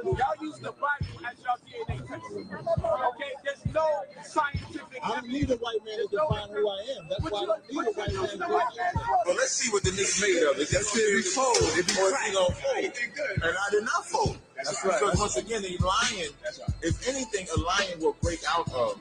Y'all use the Bible as y'all DNA test. Okay, there's no scientific. I don't need a white man to define who I am. That's why I don't need a white man to define. Well, let's see what the nigga made of it. That's it. Be fold. If he gonna fold, and I did not fold. That's right. Because once again, a lion. If anything, a lion will break out of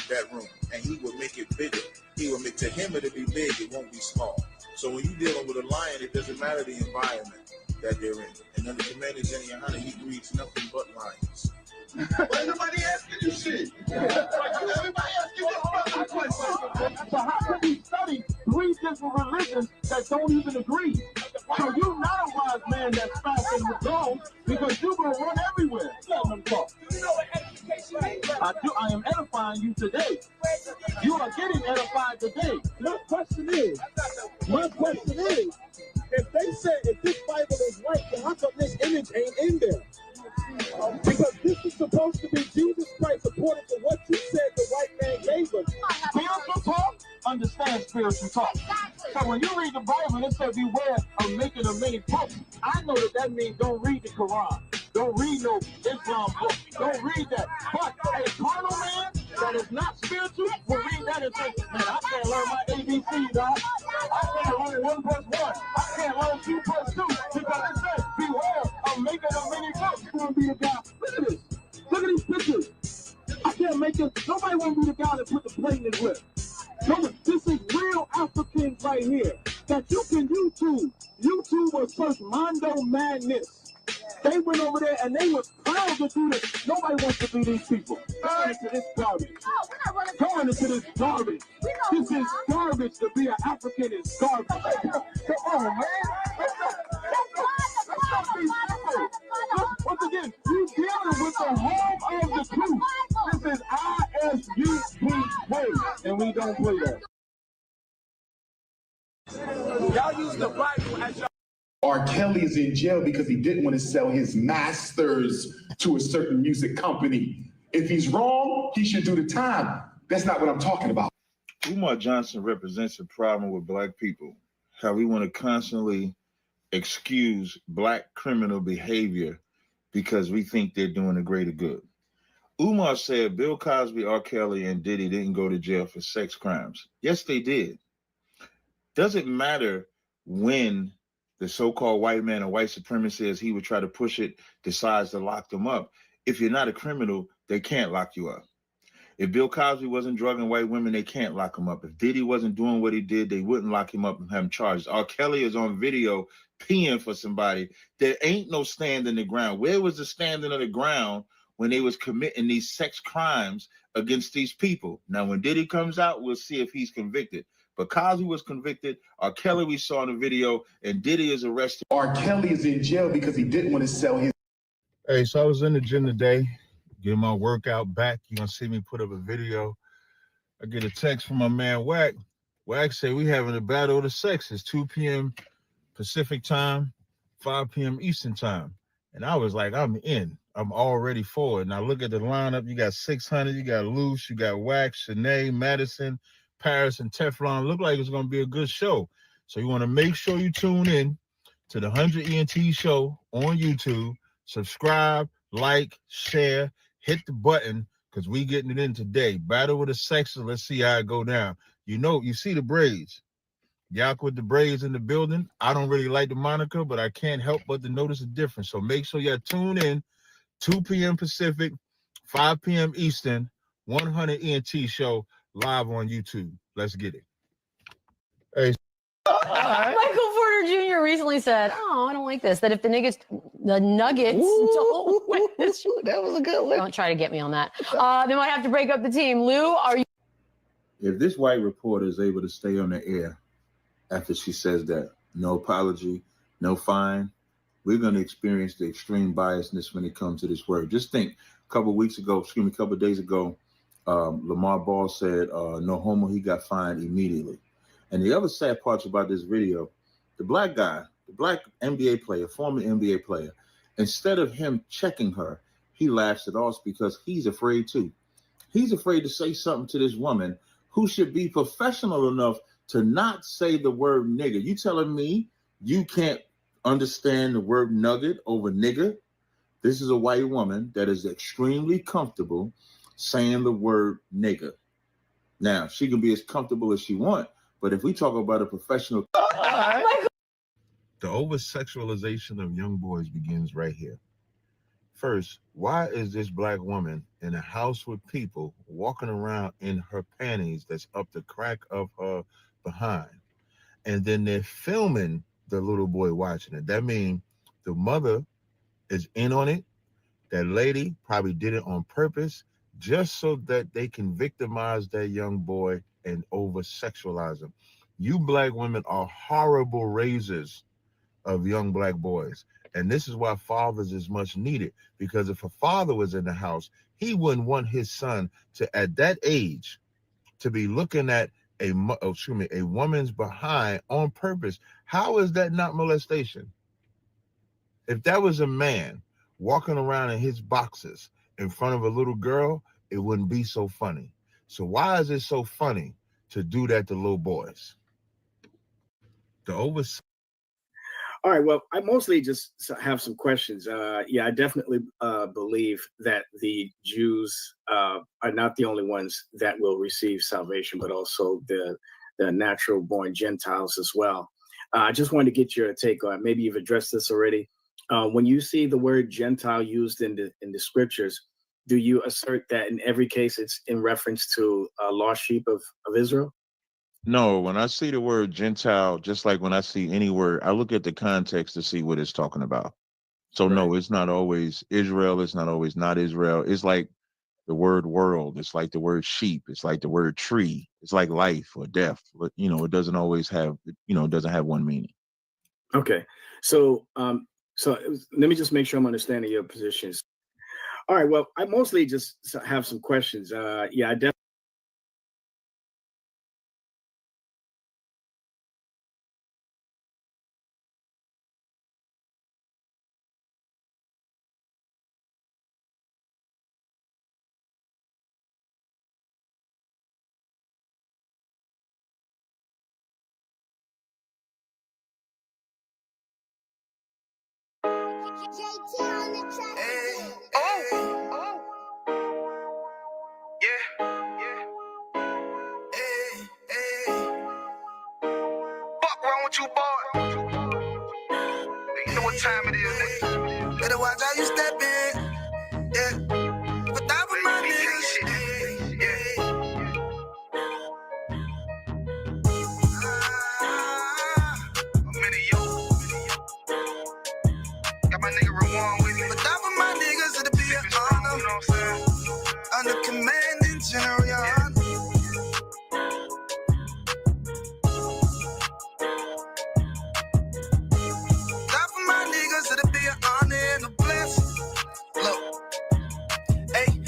that room, and he will make it bigger. He will make, to him it'll be big. It won't be small. So when you're dealing with a lion, it doesn't matter the environment that they're in. And then the commanders in YAHANNA, he breeds nothing but lions. Why nobody asking you shit? Everybody asking you questions. So how can we study 3 different religions that don't even agree? So you're not a wise man that's fast in the throne because you're going to run everywhere. Let them talk. You know what edification means? I am edifying you today. You are getting edified today. My question is, if they said, if this Bible is right, then how come this image ain't in there? Because this is supposed to be Jesus Christ according to what you said the white man gave us. Spiritual talk, understand spiritual talk. So when you read the Bible, it says beware of making of many books. I know that means don't read the Quran. Don't read no Islam book. Don't read that. But a carnal man that is not spiritual will read that and say, man, I can't learn my ABC, dog. I can't learn 1 plus 1. I can't learn 2 plus 2. Because it says beware of making of many books. You want to be the guy. Look at this. Look at these pictures. I can't make it. Nobody want to be the guy that put the plate in his lip. This is real Africans right here that you can YouTube. YouTube was first Mondo Madness. They went over there and they were proud to do this. Nobody wants to be these people. Going into this garbage. Going into this garbage. This is garbage. To be an African is garbage. Come on, man. Let's not be simple. Once again, you dealing with the home of the truth. This is I.S.U.P.K. and we don't play that. Y'all use the Bible as y'all. R. Kelly is in jail because he didn't want to sell his masters to a certain music company. If he's wrong, he should do the time. That's not what I'm talking about. Umar Johnson represents a problem with black people. How we want to constantly excuse black criminal behavior because we think they're doing a greater good. Umar said Bill Cosby, R. Kelly, and Diddy didn't go to jail for sex crimes. Yes, they did. Doesn't matter when the so-called white man or white supremacist, as he would try to push it, decides to lock them up. If you're not a criminal, they can't lock you up. If Bill Cosby wasn't drugging white women, they can't lock him up. If Diddy wasn't doing what he did, they wouldn't lock him up and have him charged. R. Kelly is on video peeing for somebody. There ain't no standing the ground. Where was the standing of the ground when they was committing these sex crimes against these people? Now, when Diddy comes out, we'll see if he's convicted. But Cosby was convicted. R. Kelly, we saw in the video, and Diddy is arrested. R. Kelly is in jail because he didn't want to sell his. Hey, so I was in the gym today, getting my workout back. You're going to see me put up a video. I get a text from my man, Wack. Wack said, we having a battle of the sexes, 2 p.m. Pacific time, 5 p.m. Eastern time. And I was like, I'm in. I'm already forward. Now look at the lineup. You got 600, you got Luce, you got Wack, Shanae, Madison, Paris, and Teflon. Look like it's going to be a good show. So you want to make sure you tune in to the 100 ENT show on YouTube. Subscribe, like, share, hit the button because we getting it in today. Battle with the sexes. Let's see how it go down. You know, you see the braids. Yak with the braids in the building. I don't really like the moniker, but I can't help but to notice the difference. So make sure y'all tune in. 2 p.m. Pacific, 5 p.m. Eastern, 100 ENT show live on YouTube. Let's get it. Hey. Michael Porter Jr. recently said, "Oh, I don't like this. That if the Nuggets don't win this, that was a good one. Don't try to get me on that. They might have to break up the team." Lou, are you? If this white reporter is able to stay on the air after she says that, no apology, no fine, we're going to experience the extreme biasness when it comes to this word. Just think, a couple of days ago, Lamar Ball said, no homo, he got fined immediately. And the other sad parts about this video, the black guy, the black NBA player, former NBA player, instead of him checking her, he laughs it off because he's afraid too. He's afraid to say something to this woman who should be professional enough to not say the word nigger. You telling me you can't understand the word nugget over nigger? This is a white woman that is extremely comfortable saying the word nigger. Now, she can be as comfortable as she wants, but if we talk about a professional... The over-sexualization of young boys begins right here. First, why is this black woman in a house with people walking around in her panties that's up the crack of her behind? And then they're filming the little boy watching it. That means the mother is in on it. That lady probably did it on purpose just so that they can victimize that young boy and over-sexualize him. You black women are horrible raisers of young black boys. And this is why fathers is much needed, because if a father was in the house, he wouldn't want his son to, at that age, to be looking at a woman's behind on purpose. How is that not molestation? If that was a man walking around in his boxers in front of a little girl, it wouldn't be so funny. So why is it so funny to do that to little boys? All right, well, I mostly just have some questions. Yeah, I definitely believe that the Jews are not the only ones that will receive salvation, but also the natural-born Gentiles as well. I just wanted to get your take on it. Maybe you've addressed this already. When you see the word Gentile used in the scriptures, do you assert that in every case it's in reference to lost sheep of Israel? No, when I see the word Gentile, just like when I see any word, I look at the context to see what it's talking about. So right. No, it's not always Israel. It's not always not Israel. It's like the word world. It's like the word sheep. It's like the word tree. It's like life or death. But, you know, it doesn't always have, you know, it doesn't have one meaning. Okay. So, so let me just make sure I'm understanding your positions. All right. Well, I mostly just have some questions. Yeah, I definitely. You boy. You know what time it is, nigga. Better watch how you step in. Yeah. But that was my niggas. Yeah. I'm in a yo. Got my nigga Rawan with me. But that was my niggas. It'll be an honor. You know what I'm saying? Under commanding general, your honor.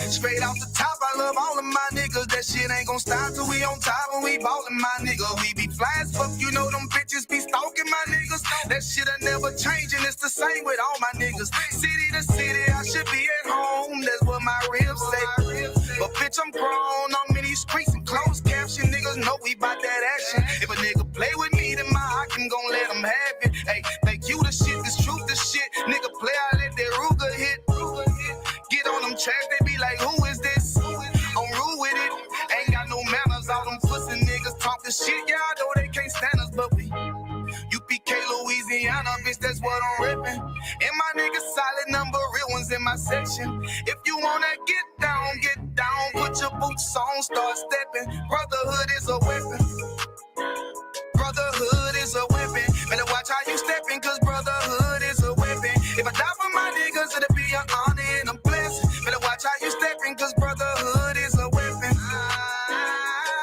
Straight off the top, I love all of my niggas. That shit ain't gon' stop till we on top and we ballin' my nigga. We be fly as fuck, you know them bitches be stalking my niggas. That shit'll never change and it's the same with all my niggas. City to city, I should be at home. That's what my ribs say. But bitch, I'm grown. I'm in these streets and closed caption. Niggas know we bout that action. If a nigga play with me, then my hawkin' gon' let him have it. Hey, make you the shit, this truth the shit. Nigga play, I let that Ruger hit. Get on them tracks, they be like, who is this? I'm rude with it. Ain't got no manners. All them pussy niggas talking shit. Yeah, I know they can't stand us, but we U.P.K, Louisiana, bitch, that's what I'm ripping. And my niggas solid number, real ones in my section. If you wanna get down, put your boots on, start stepping. Brotherhood is a weapon. Brotherhood is a weapon. Better watch how you stepping, cause brotherhood is a weapon. If I die for my niggas, it'll be an honor and a blessing. Better watch how you stepping, cause brotherhood is a weapon.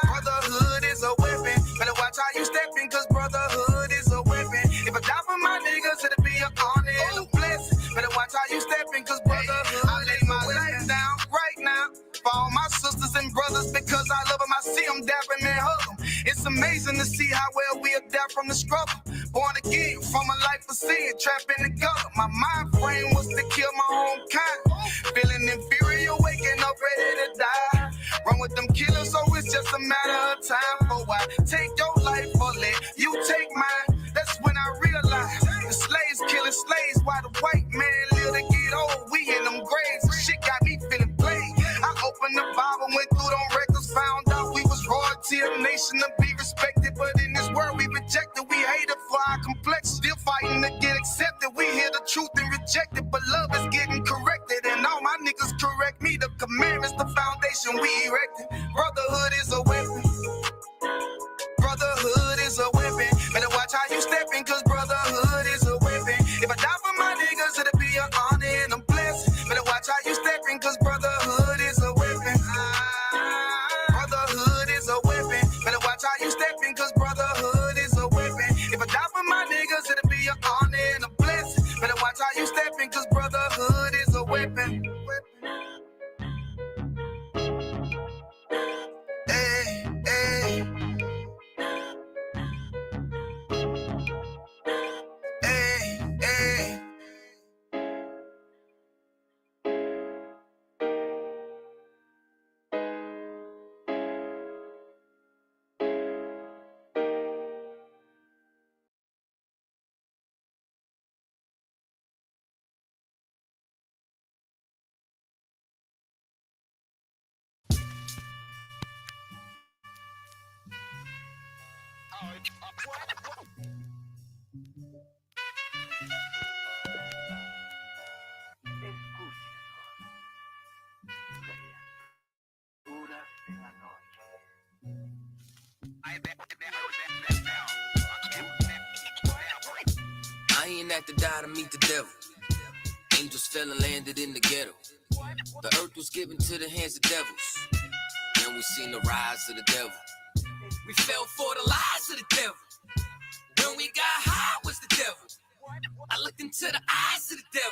Brotherhood is a weapon. Better watch how you stepping, cause brotherhood is a weapon. If I die for my niggas, it'll be an honor and a blessing. Better watch how you stepping, cause brotherhood. I lay my life down right now for all my sisters and brothers, because I love them. I see them dapping and hug them. It's amazing to see how well we adapt from the struggle. Born again from a life of sin, trapped in the gutter. My mind frame was to kill my own kind. Feeling inferior, waking up ready to die. Run with them killers, so it's just a matter of time. For I take your life or let you take mine. That's when I realized the slaves killing slaves while the white man live to get old. We waiting to get accepted. We hear the truth and reject it, but love is getting corrected. And all my niggas correct me. The commandments, the foundation we erected. Brotherhood is a weapon. Brotherhood is a weapon. Better watch how you stepping, cause brotherhood is a weapon. If I die for my niggas, it'll be an honor and a blessing. Better watch how you stepping, cause brotherhood is a weapon. Brotherhood is a weapon. Better watch how you stepping, cause brotherhood is a weapon. If I die for my niggas, it'll be an honor and a blessing. Better watch how you stepping, cause brotherhood is a weapon. Hey, hey. Hey, hey. I ain't have to die to meet the devil. Angels fell and landed in the ghetto. The earth was given to the hands of devils. Then we seen the rise of the devil. We fell for the lies of the devil. When we got high was the devil. I looked into the eyes of the devil.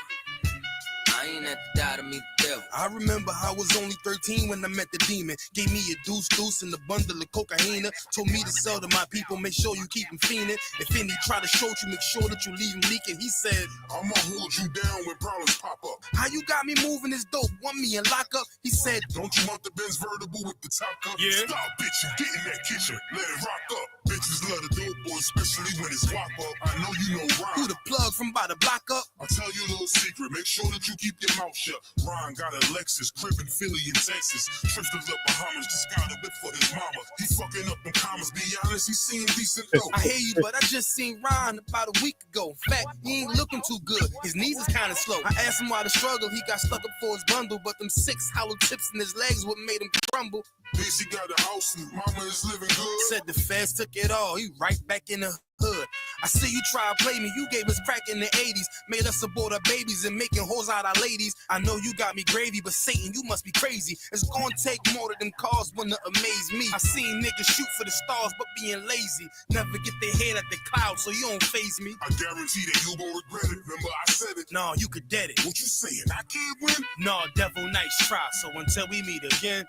I ain't have to die to meet the devil. I remember I was only 13 when I met the demon. Gave me a deuce and a bundle of cocaine. Told me to sell to my people, make sure you keep them fiending. If any try to show you, make sure that you leave them leaking. He said, I'ma hold you down when problems pop up. how you got me moving this dope? Want me in lockup? He said, Don't you want the Benz vertible with the top cup? Yeah. Stop, bitch, and get in that kitchen. Let it rock up. Bitches love the dope boy, especially when it's wop up. I know you know Ron. who the plug from by the block up? I'll tell you a little secret. Make sure that you keep your mouth shut. Ron got a Lexus, crib in Philly and Texas. Trips to the Bahamas, just got a whip for his mama. He fucking up them commas. Be honest, he seeing decent though. I hear you, but I just seen Ron about a week ago. In fact, he ain't looking too good. His knees is kind of slow. I asked him why the struggle. He got stuck up for his bundle, but them 6 hollow tips in his legs what made him crumble. Least he got a house and mama is living good. Said the feds took it all. He right back in the hood. I see you try to play me. You gave us crack in the 80s. Made us abort our babies and making hoes out our ladies. I know you got me gravy, but Satan, you must be crazy. It's gonna take more than them cars when to amaze me. I seen niggas shoot for the stars, but being lazy. Never get their head at the clouds, so you don't faze me. I guarantee that you gon' regret it. Remember I said it. No, you could dead it. What you saying? I can't win? No, devil, nice try. So until we meet again.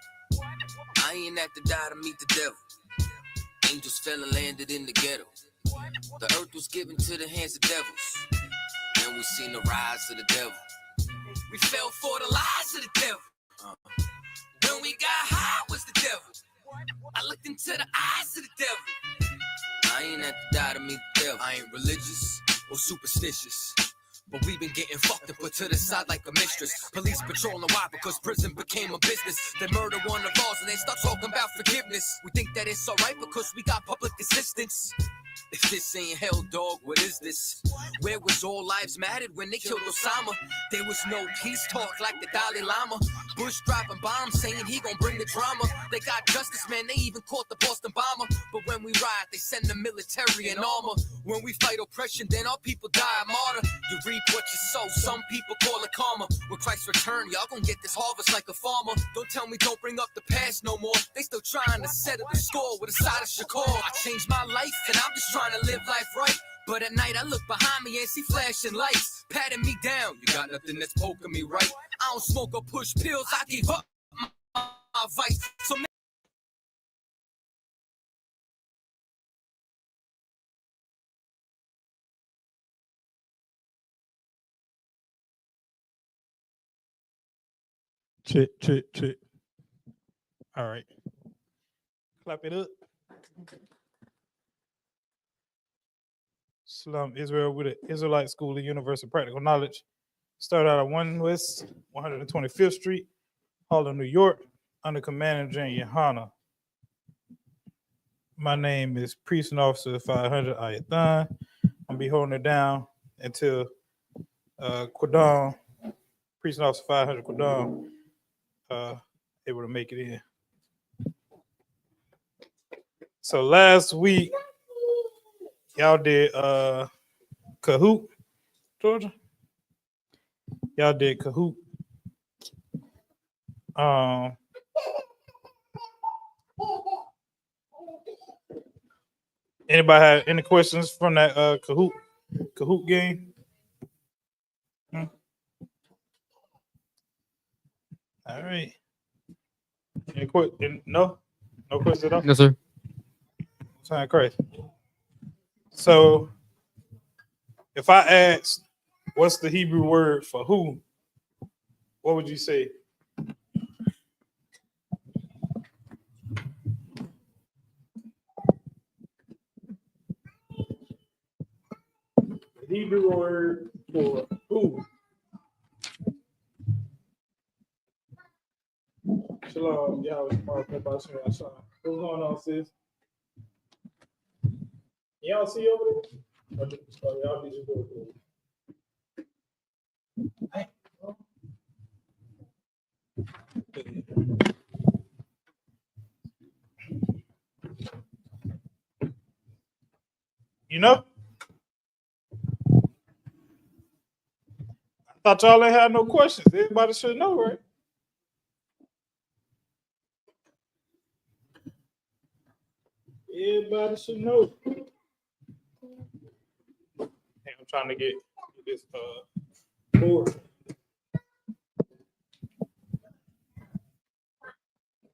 I ain't have to die to meet the devil. Angels fell and landed in the ghetto. The earth was given to the hands of devils. Then we seen the rise of the devil. We fell for the lies of the devil. When we got high was the devil. I looked into the eyes of the devil. I ain't have to die to meet the devil. I ain't religious or superstitious, but we've been getting fucked and put to the side like a mistress. Police patrolling why? Because prison became a business. They murder one of ours and they start talking about forgiveness. We think that it's alright because we got public assistance. If this ain't hell, dog, what is this? Where was all lives mattered when they killed Osama? There was no peace talk like the Dalai Lama. Bush dropping bombs saying he gon' bring the drama. They got justice, man, they even caught the Boston bomber. But when we riot, they send the military in armor. When we fight oppression, then our people die a martyr. You reap what you sow, some people call it karma. When Christ return, y'all gon' get this harvest like a farmer. Don't tell me don't bring up the past no more. They still trying to settle the score with a side of Shakur. I changed my life and I'm just trying to live life right. But at night I look behind me and see flashing lights patting me down. You got nothing that's poking me right. I don't smoke or push pills, I give up my vice. So Check. All right. Clap it up. Slum Israel with the Israelite School of Universal Practical Knowledge. Started out at 1 West 125th Street, Harlem, New York, under Commander General YAHANNA. My name is Priest and Officer 500 I.S.U.P.K. I'll be holding it down until Qadash, Priest Officer 500 Qadash, able to make it in. So last week, y'all did Kahoot, Georgia. Y'all did Kahoot. Anybody have any questions from that Kahoot game? All right. Any no questions at all? No, sir. Sound crazy. So if I asked what's the Hebrew word for who, what would you say? The Hebrew word for who? Shalom, y'all. What's going on, sis? Y'all see over there? Y'all be just doing You know? I thought y'all ain't had no questions. Everybody should know, right? Everybody should know. Hey, I'm trying to get this board.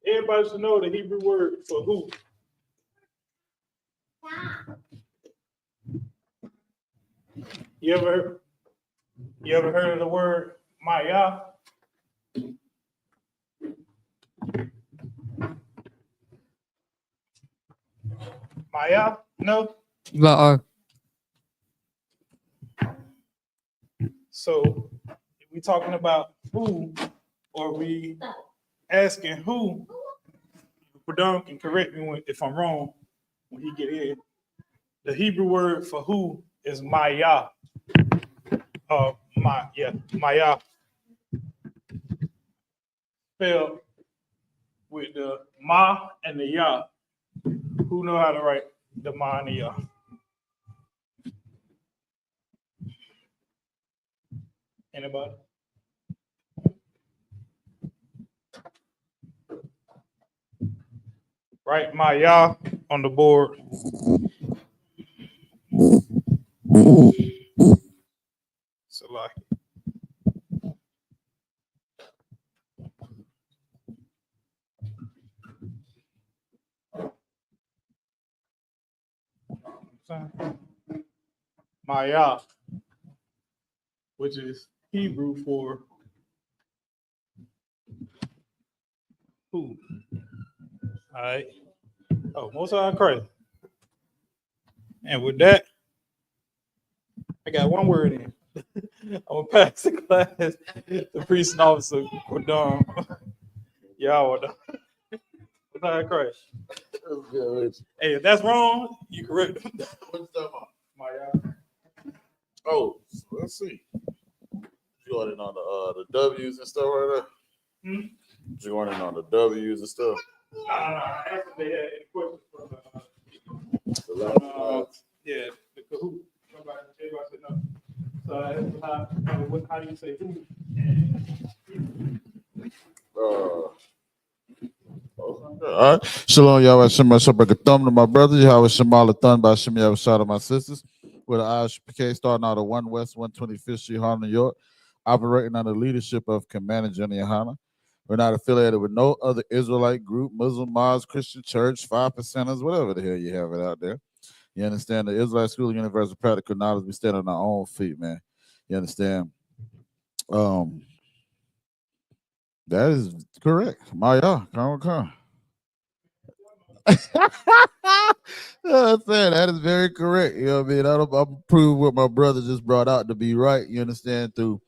Everybody should know the Hebrew word for who. You ever heard of the word Maya? Maya? No? So if we talking about who, or we asking who, Qadash can correct me if I'm wrong when he get in. The Hebrew word for who is Maya. Maya. Spelled with the Ma and the Ya. Who know how to write the Ma and the Ya? Anybody? Write Maya on the board. Salaki. Maya, which is Hebrew for who? All right. Oh, Most High Christ. And with that, I got one word in. I'm gonna pass the class to Priest and Officer Qadash. Y'all know. Most High Christ. Hey, if that's wrong, you correct them. What's that about? Maya. Oh, let's see. You going in on the W's and stuff right there? You going in on the W's and stuff? No. I asked if they had any questions from yeah, the Kahoot. Everybody said no. So I asked how do you say who? All right. Shalom, y'all. To my brothers. Y'all Shamala Thun by Shem Yahweh to my sisters. With the I.S.U.P.K starting out of 1 West 125th Street, Harlem, New York, operating under the leadership of Commander General YAHANNA. We're not affiliated with no other Israelite group, Muslim, Mosque, Christian church, 5%ers, whatever the hell you have it out there. You understand? The Israelite School of Universal Practical Knowledge, we stand on our own feet, man. You understand? That is correct. Maya, come. I'm saying that is very correct. You know what I mean? I'm prove what my brother just brought out to be right. You understand? Through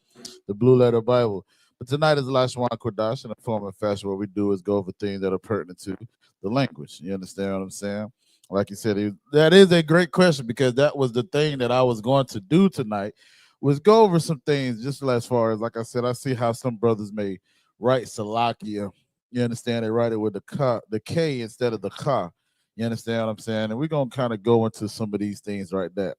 the Blue Letter Bible. But tonight is Lashawan Qadash in a form and fashion. What we do is go over things that are pertinent to the language. You understand what I'm saying? Like you said, that is a great question, because that was the thing that I was going to do tonight, was go over some things just as far as, like I said, I see how some brothers may write Salakia. You understand? They write it with the K instead of the Ka. You understand what I'm saying? And we're going to kind of go into some of these things right there.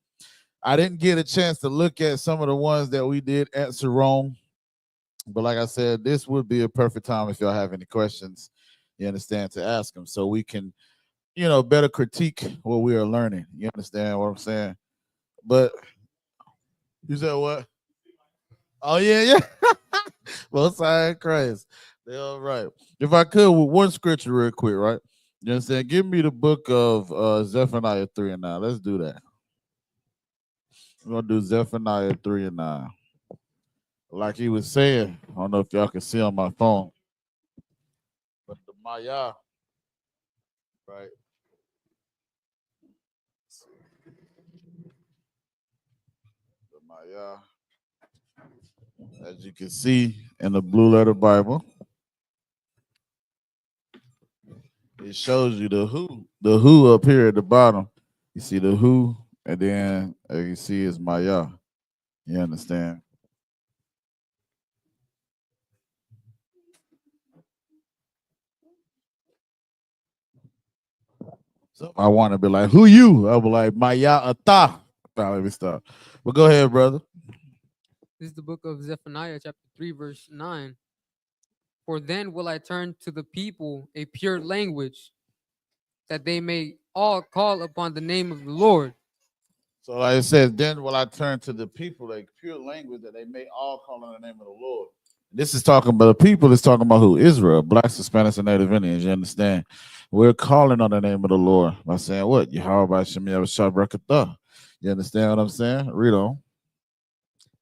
I didn't get a chance to look at some of the ones that we did answer wrong. But like I said, this would be a perfect time if y'all have any questions, you understand, to ask them, so we can, better critique what we are learning. You understand what I'm saying? But you said what? Oh, yeah. Both sides Christ. They're all right. If I could, with one scripture real quick, right? You understand? Give me the book of Zephaniah 3 and 9. Let's do that. We're going to do Zephaniah 3 and 9. Like he was saying, I don't know if y'all can see on my phone, but the Maya, right? The Maya, as you can see in the Blue Letter Bible, it shows you the who up here at the bottom. You see the who, and then as you see is Maya. You understand? So I want to be like, who you? I was like, Maya Ata. Let me stop. But go ahead, brother. This is the book of Zephaniah, chapter 3, verse 9. For then will I turn to the people a pure language, that they may all call upon the name of the Lord. So like it says, then will I turn to the people a pure language, that they may all call on the name of the Lord. This is talking about the people. Is talking about who? Israel, blacks, Hispanics, and Native Indians. You understand? We're calling on the name of the Lord by saying what? Yahweh Shem Yahweh. You understand what I'm saying? Read on.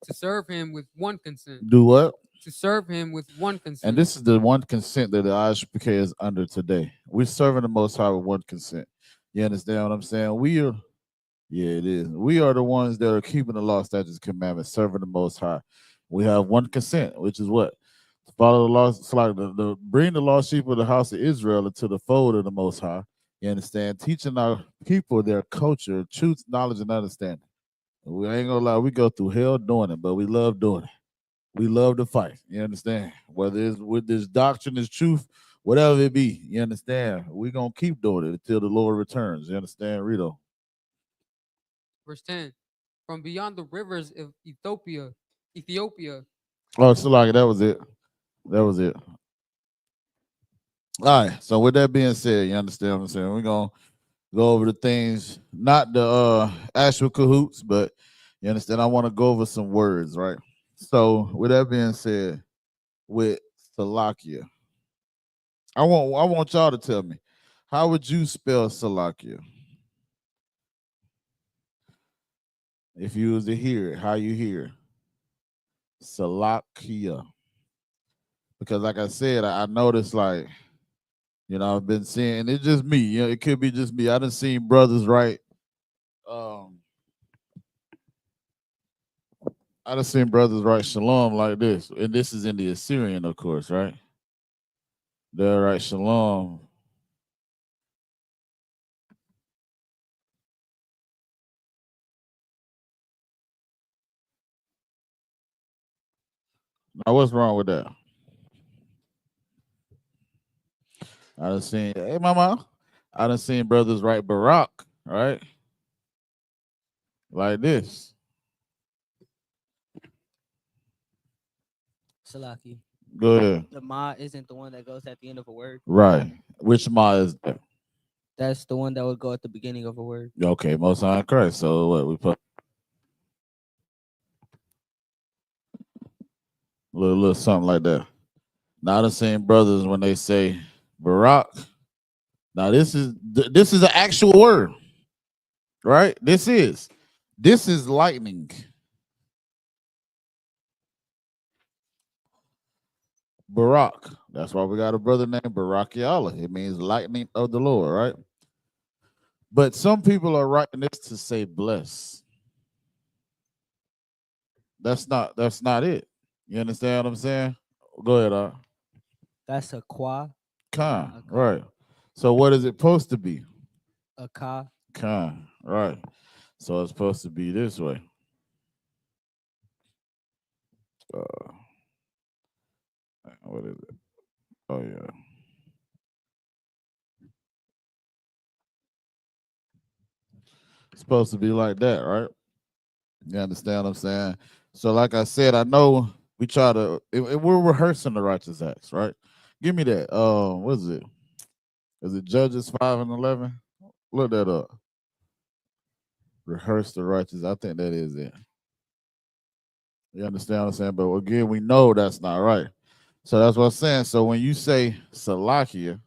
To serve him with one consent. Do what? To serve him with one consent. And this is the one consent that the I.S.U.P.K is under today. We're serving the Most High with one consent. You understand what I'm saying? Yeah, it is. We are the ones that are keeping the law, statutes, commandments, serving the Most High. We have one consent, which is what? Follow the law, like bring the lost sheep of the house of Israel into the fold of the Most High. You understand? Teaching our people their culture, truth, knowledge, and understanding. We ain't gonna lie, we go through hell doing it, but we love doing it. We love to fight. You understand? Whether it's with this doctrine, this truth, whatever it be, you understand? We're gonna keep doing it until the Lord returns. You understand, Rito? Verse 10. From beyond the rivers of Ethiopia. Oh, so like that was it. That was it. All right. So with that being said, you understand what I'm saying? We're gonna go over the things, not the actual cahoots, but you understand, I want to go over some words, right? So with that being said, with Salakia, I want y'all to tell me, how would you spell Salakia? If you was to hear it, how you hear Salakia? Because like I said, I noticed, like, I've been seeing, and it's just me, it could be just me. I done seen brothers write, I done seen brothers write shalom like this, and this is in the Assyrian, of course, right? They'll write shalom. Now, what's wrong with that? I done seen, hey, mama, I done seen brothers write Barak, right? Like this. Salaki. Go ahead. The ma isn't the one that goes at the end of a word. Right. Which ma is that? That's the one that would go at the beginning of a word. Okay, Most High Christ. So what we put a little something like that. Now the same brothers when they say Barak. Now this is an actual word, right? This is lightning. Barak. That's why we got a brother named Barak Yallah. It means lightning of the Lord, right? But some people are writing this to say bless. That's not it. You understand what I'm saying? Go ahead, That's a qua. Right. So what is it supposed to be? A ka. Con, right. So it's supposed to be this way. What is it? Oh yeah. It's supposed to be like that, right? You understand what I'm saying? So, like I said, I know we try to. We're rehearsing the righteous acts, right? Give me that. What is it? Is it Judges 5:11? Look that up. Rehearse the righteous. I think that is it. You understand what I'm saying? But again, we know that's not right. So that's what I'm saying. So when you say Salakia,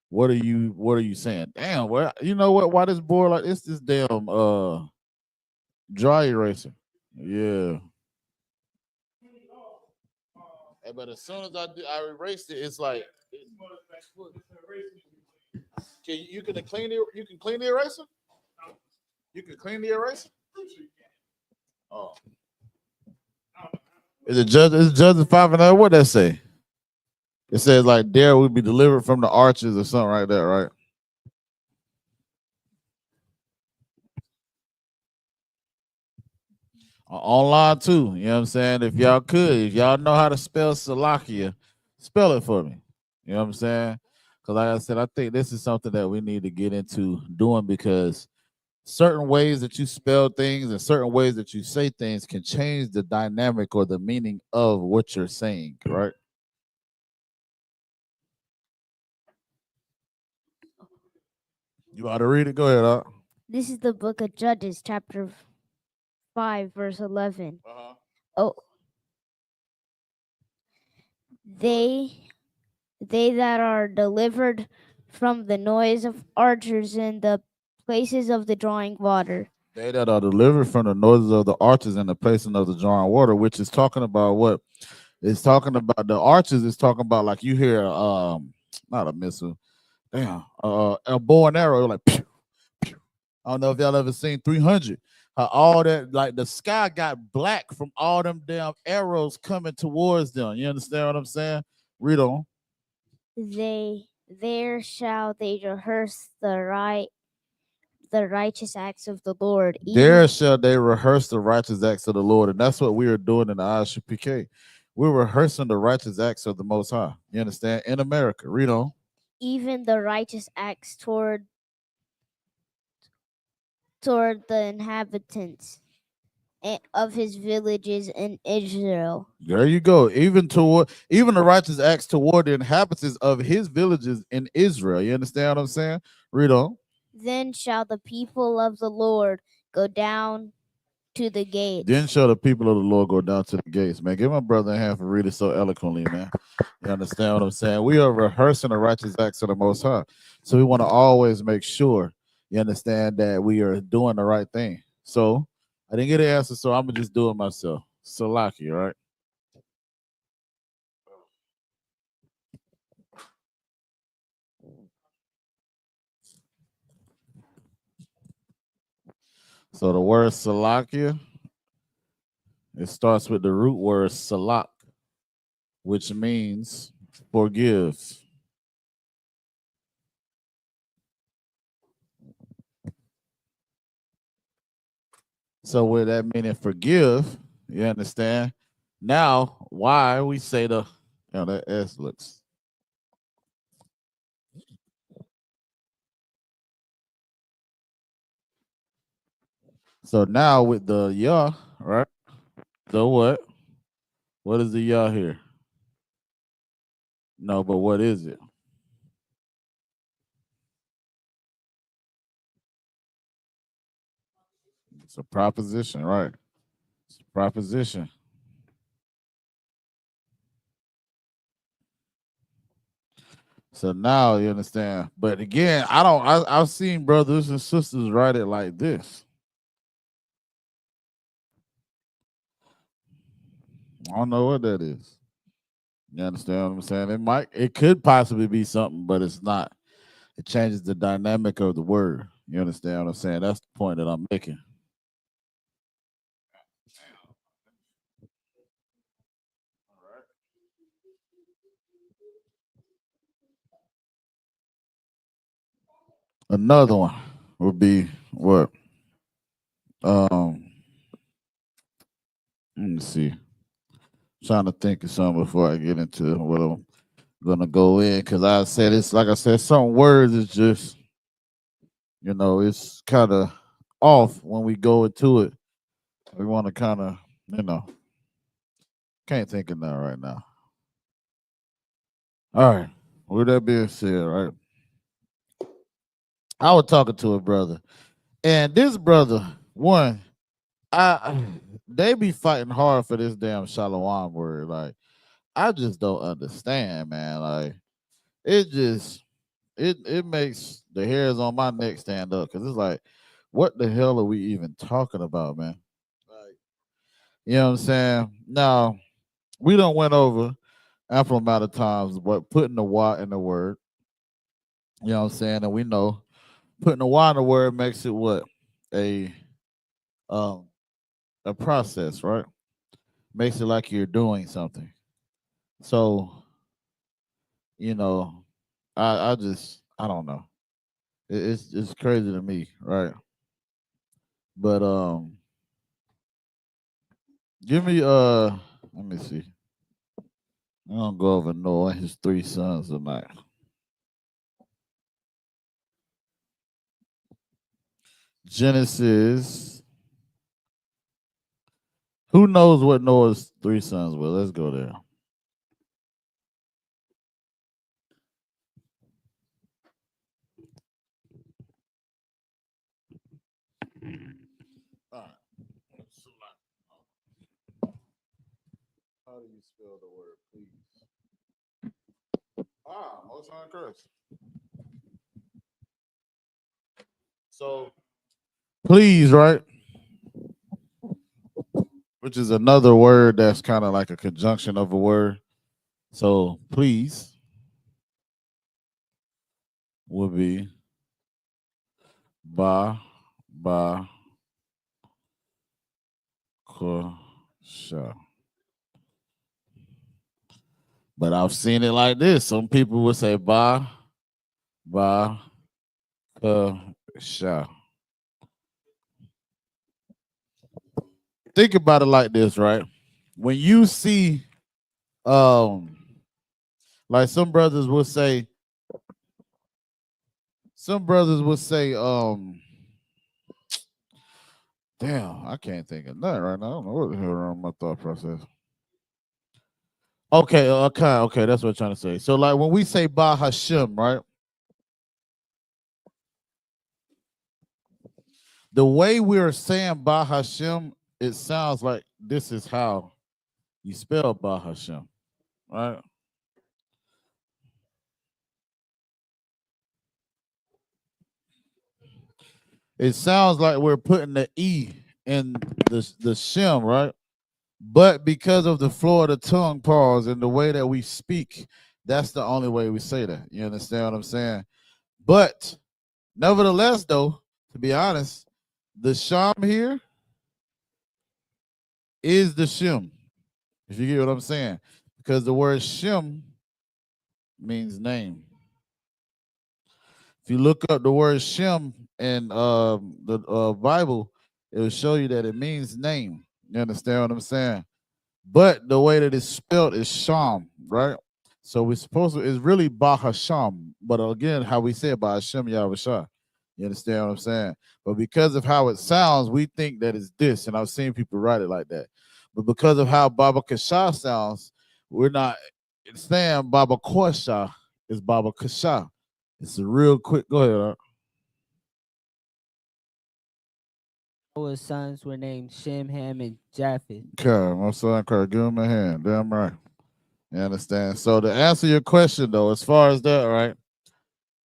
what are you saying? Damn, well, you know what? Why this board like it's this damn dry eraser. Yeah. Hey, but as soon as I erased it, it's like you can clean it. You can clean the eraser. You can clean the eraser. Oh, is it judge? Is Judges 5:9? What that say? It says like there will be delivered from the arches or something like that, right? Online too. You know what I'm saying? If y'all know how to spell Salakia, spell it for me. You know what I'm saying? Because like I said, I think this is something that we need to get into doing because certain ways that you spell things and certain ways that you say things can change the dynamic or the meaning of what you're saying, right? You ought to read it. Go ahead, Doc. This is the book of Judges, chapter 5, verse 11. Oh, they that are delivered from the noise of archers in the places of the drawing water. They that are delivered from the noises of the arches and the placing of the drawing water, which is talking about what? It's talking about the arches. Is talking about like you hear not a missile, damn, a bow and arrow like. Pew, pew. I don't know if y'all ever seen 300. How all that like the sky got black from all them damn arrows coming towards them. You understand what I'm saying? Read on. There shall they rehearse the righteous acts of the Lord. There shall they rehearse the righteous acts of the Lord. And that's what we are doing in the I.S.U.P.K. We're rehearsing the righteous acts of the Most High. You understand? In America. Read on. Even the righteous acts toward the inhabitants of his villages in Israel. There you go. Even the righteous acts toward the inhabitants of his villages in Israel. You understand what I'm saying? Read on. Then shall the people of the Lord go down to the gates. Then shall the people of the Lord go down to the gates, man. Give my brother a hand for reading so eloquently, man. You understand what I'm saying? We are rehearsing the righteous acts of the Most High. So we want to always make sure you understand that we are doing the right thing. So I didn't get an answer, so I'm going to just do it myself. Salaki, right? So the word Salakia, it starts with the root word Salak, which means forgive. So with that meaning forgive, you understand? Now, why we say that S looks. So now with the Yah, right? So what? What is the Yah here? No, but what is it? It's a proposition, right? It's a proposition. So now you understand. But again, I've seen brothers and sisters write it like this. I don't know what that is. You understand what I'm saying? It could possibly be something, but it's not. It changes the dynamic of the word. You understand what I'm saying? That's the point that I'm making. Another one would be what? Let me see. Trying to think of something before I get into what I'm gonna go in, because I said it's like I said, some words is just, it's kind of off when we go into it. We want to kind of, can't think of that right now. All right. With that being said, right, I was talking to a brother, and this brother, they be fighting hard for this damn shalom word. Like, I just don't understand, man. Like, it makes the hairs on my neck stand up, because it's like, what the hell are we even talking about, man? Like, you know what I'm saying? Now, we don't went over ample amount of times what putting the Y in the word. You know what I'm saying? And we know putting the Y in the word makes it what? A um a process, right? Makes it like you're doing something. So, you know, I don't know. It's crazy to me, right? But give me let me see. I'm gonna go over Noah and his 3 sons tonight. Genesis. Who knows what Noah's 3 sons were? Let's go there. All right. How do you spell the word please? Most High Christ. So please, right? Which is another word that's kind of like a conjunction of a word. So please would be ba sha. But I've seen it like this. Some people would say ba sha. Think about it like this, right? When you see like some brothers will say damn, I can't think of nothing right now. I don't know what the hell wrong with my thought process. Okay, that's what I'm trying to say. So like when we say Ba Hashem, right? The way we're saying Ba Hashem, it sounds like this is how you spell Ba Hashem, right? It sounds like we're putting the E in the Shem, right? But because of the flow of the tongue pause and the way that we speak, that's the only way we say that. You understand what I'm saying? But nevertheless, though, to be honest, the Sham here is the Shem. If you get what I'm saying. Because the word Shem means name. If you look up the word Shem in the Bible, it will show you that it means name. You understand what I'm saying? But the way that it's spelled is Sham, right? So we're supposed to, it's really Bahasham. But again, how we say it, Bahashem Yahweh. You understand what I'm saying? But because of how it sounds, we think that it's this. And I've seen people write it like that. But because of how Baba Kasha sounds, we're not saying Baba Kwasha, it's Baba Kasha. It's a real quick, go ahead. Noah's sons were named Shem, Ham, and Japheth. Okay, my son Kirk, give him a hand. Damn right. You understand? So to answer your question though, as far as that, right?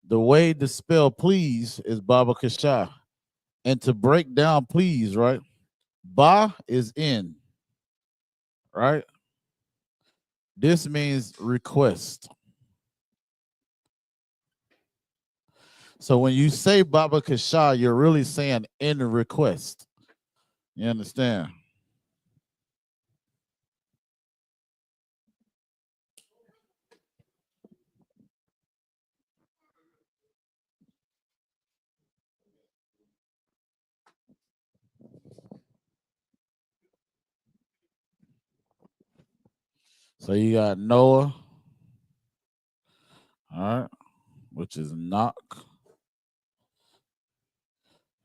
The way to spell please is Baba Kasha. And to break down please, right? Ba is in, right? This means request. So when you say Baba Kasha, you're really saying in request. You understand? So you got Noah, all right, which is knock,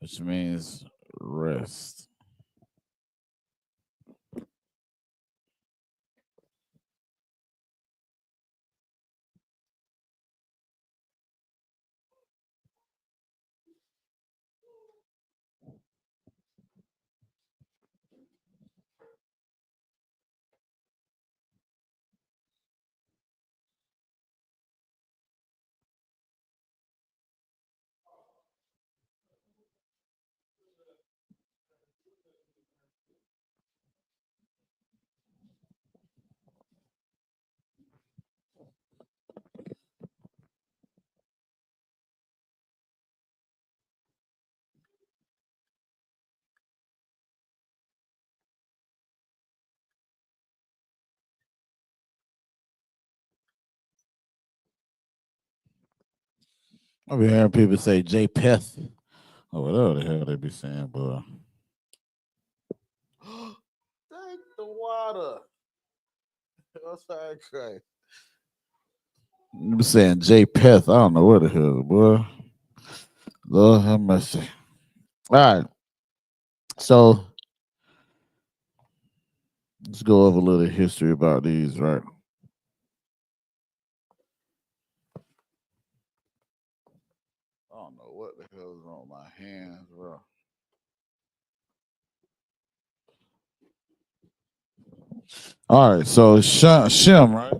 which means rest. I've been hearing people say J-Peth or whatever the hell they be saying, but take the water. Outside crazy. You be saying J-Peth. I don't know what the hell, boy. Lord have mercy. All right. So let's go over a little history about these, right? I don't know what the hell is wrong with my hands, bro. All right, so Shem, right?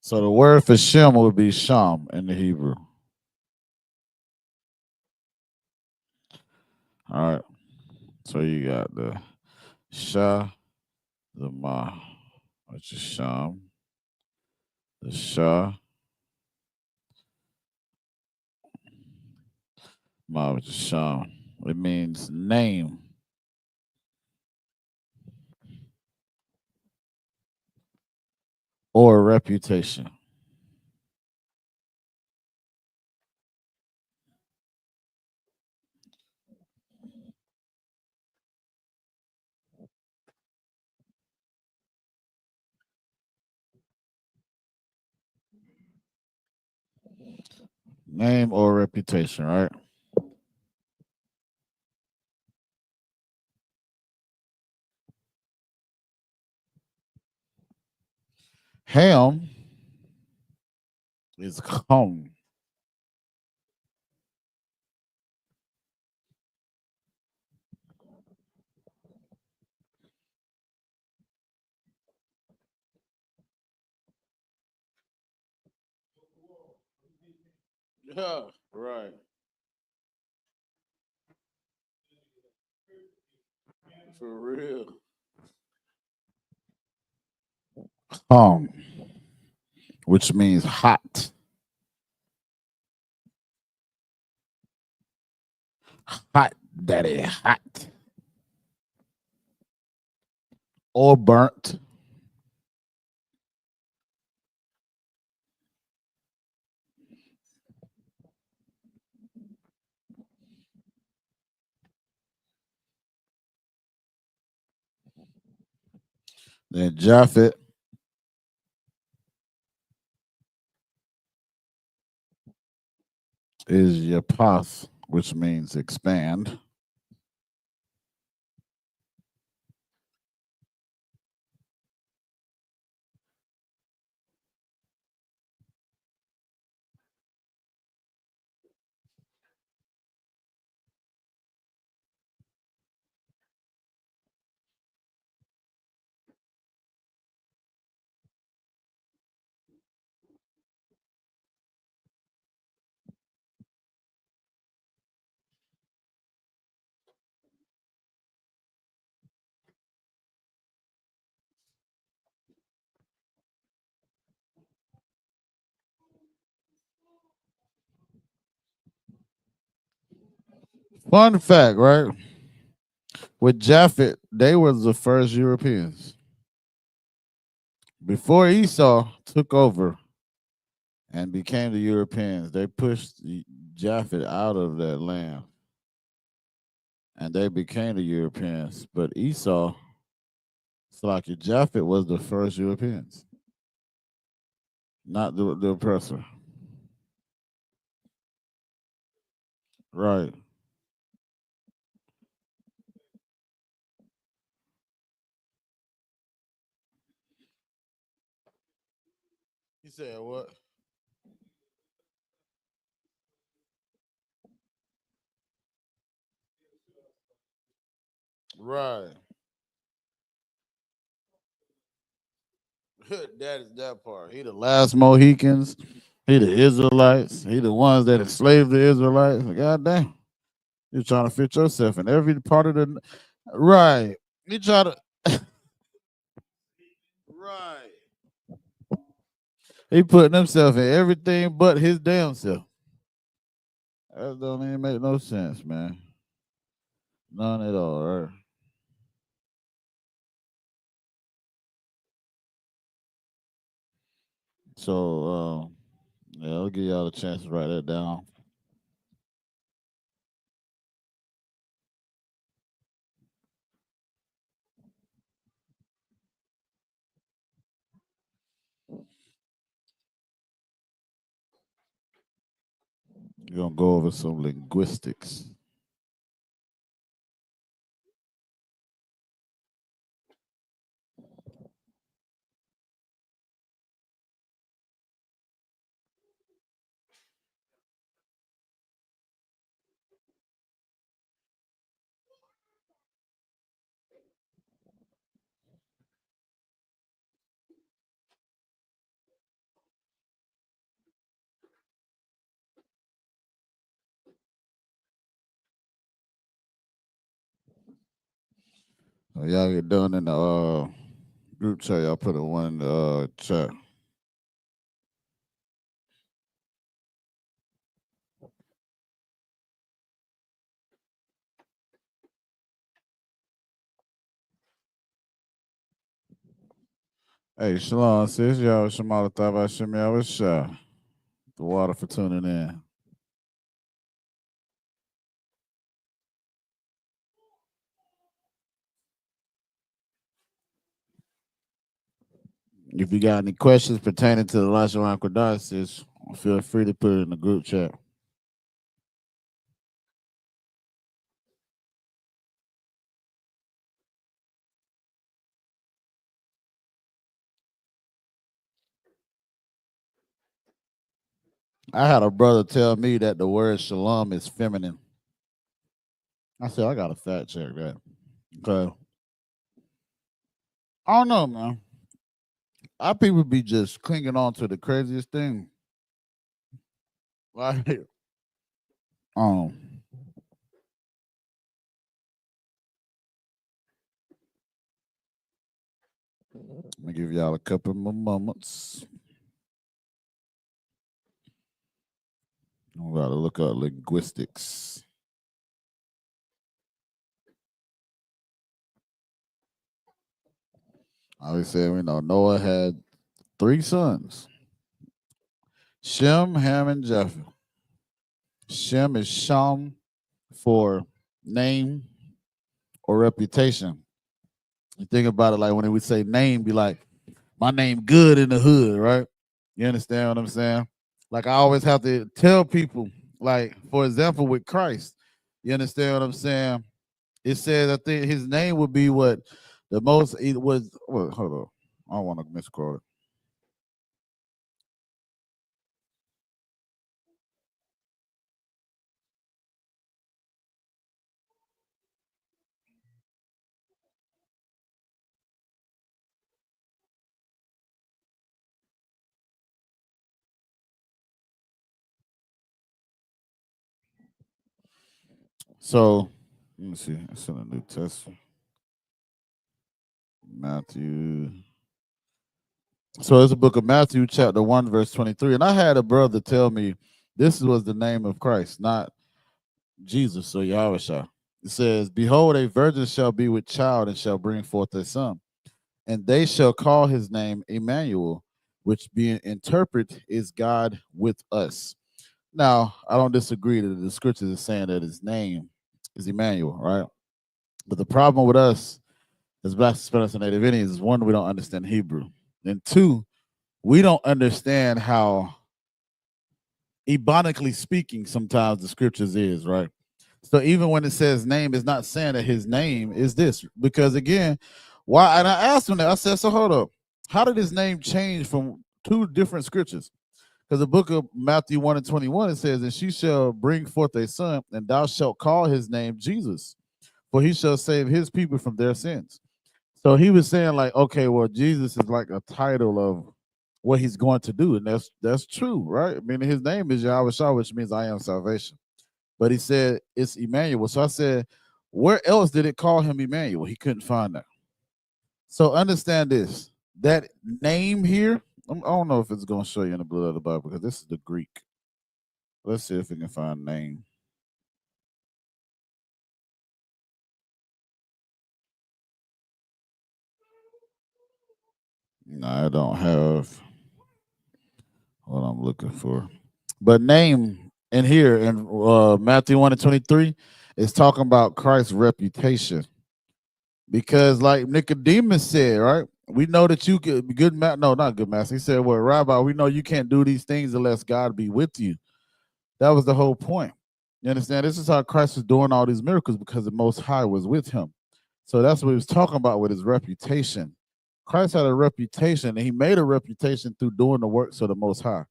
So the word for Shem would be Sham in the Hebrew. All right. So you got the Shah, the Ma, which is Sham, the Shah, Ma, which is Sham. It means name. Or reputation. Name or reputation, right? Ham is come. Yeah, right. For real. Which means hot. Hot, daddy, hot. Or burnt. Then Japhet is Yapath, which means expand. Fun fact, right? With Japhet, they were the first Europeans. Before Esau took over and became the Europeans, they pushed Japhet out of that land and they became the Europeans. But Esau, Slacky Japhet, was the first Europeans, not the oppressor. Right. You said what? Right. That is that part. He the last Mohicans. He the Israelites. He the ones that enslaved the Israelites. God damn. You're trying to fit yourself in every part of the right. You try to right. He putting himself in everything but his damn self. That don't even make no sense, man. None at all, right? So yeah, I'll give y'all a chance to write that down. We're gonna go over some linguistics. Y'all get done in the group chat. Y'all put a one in the chat. Hey, Shalom, sis. Y'all Shamala Thaba Shem Shah. The water for tuning in. If you got any questions pertaining to the Lashawan Qadash, sis, feel free to put it in the group chat. I had a brother tell me that the word shalom is feminine. I said, I gotta fact check that. Okay. I don't know, man. Our people be just clinging on to the craziest thing. Like, let me give y'all a couple more moments. I'm about to look up linguistics. I always say, Noah had 3 sons: Shem, Ham, and Japheth. Shem is Sham for name or reputation. You think about it like when we say name, be like, my name good in the hood, right? You understand what I'm saying? Like I always have to tell people, like, for example, with Christ, you understand what I'm saying? It says I think his name would be what the most it was. Well, hold on. I don't want to misquote it. So let me see. It's in the New Testament. Matthew. So it's the book of Matthew, chapter 1, verse 23. And I had a brother tell me this was the name of Christ, not Jesus, so Yahushua. It says, behold, a virgin shall be with child and shall bring forth a son, and they shall call his name Emmanuel, which being interpret is God with us. Now, I don't disagree that the scriptures is saying that his name is Emmanuel, right? But the problem with us as Black, Hispanics, and Native Indians is one, we don't understand Hebrew. And two, we don't understand how ebonically speaking sometimes the scriptures is, right? So even when it says name, it's not saying that his name is this. Because again, why? And I asked him that, I said, so hold up. How did his name change from two different scriptures? Because the book of Matthew 1 and 21, it says, and she shall bring forth a son, and thou shalt call his name Jesus, for he shall save his people from their sins. So he was saying, like, okay, well, Jesus is like a title of what he's going to do, and that's true, right? I mean, his name is Yahweh Shah, which means I am salvation. But he said it's Emmanuel. So I said, where else did it call him Emmanuel? He couldn't find that. So understand this, that name here, I don't know if it's going to show you in the blood of the Bible, because this is the Greek. Let's see if we can find name. No, I don't have what I'm looking for. But name in here in Matthew 1 and 23 is talking about Christ's reputation. Because like Nicodemus said, right? We know that you get good no, not good master. He said, well, Rabbi, we know you can't do these things unless God be with you. That was the whole point. You understand? This is how Christ was doing all these miracles, because the Most High was with him. So that's what he was talking about with his reputation. Christ had a reputation, and he made a reputation through doing the works of the Most High.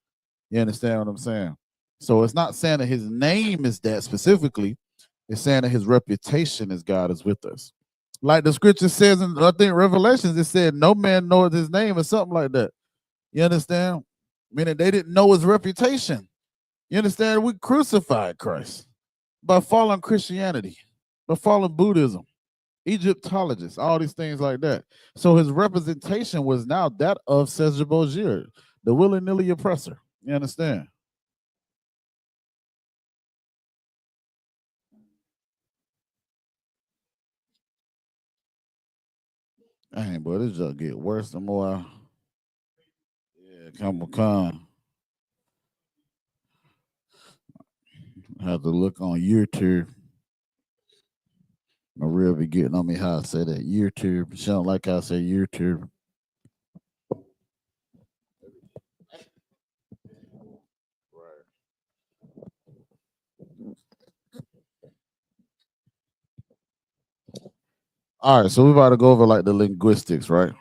You understand what I'm saying? So it's not saying that his name is that specifically. It's saying that his reputation as God is with us. Like the scripture says in, I think, Revelations, it said, no man knoweth his name or something like that. You understand? Meaning they didn't know his reputation. You understand? We crucified Christ by following Christianity, by following Buddhism, Egyptologists, all these things like that. So his representation was now that of Caesar Borgia, the willy-nilly oppressor. You understand? Dang, boy, this just get worse the more yeah, come. I have to look on YouTube. Maria be getting on me how I say that YouTube. She don't like how I say YouTube. All right, so we're about to go over like the linguistics, right?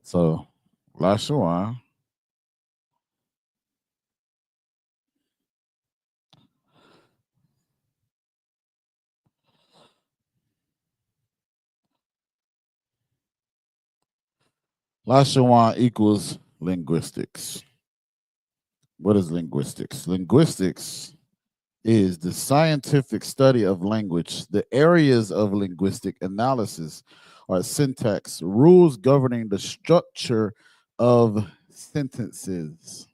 So, Lashawan. Lashawan equals linguistics. What is linguistics? Linguistics is the scientific study of language. The areas of linguistic analysis are syntax, rules governing the structure of sentences,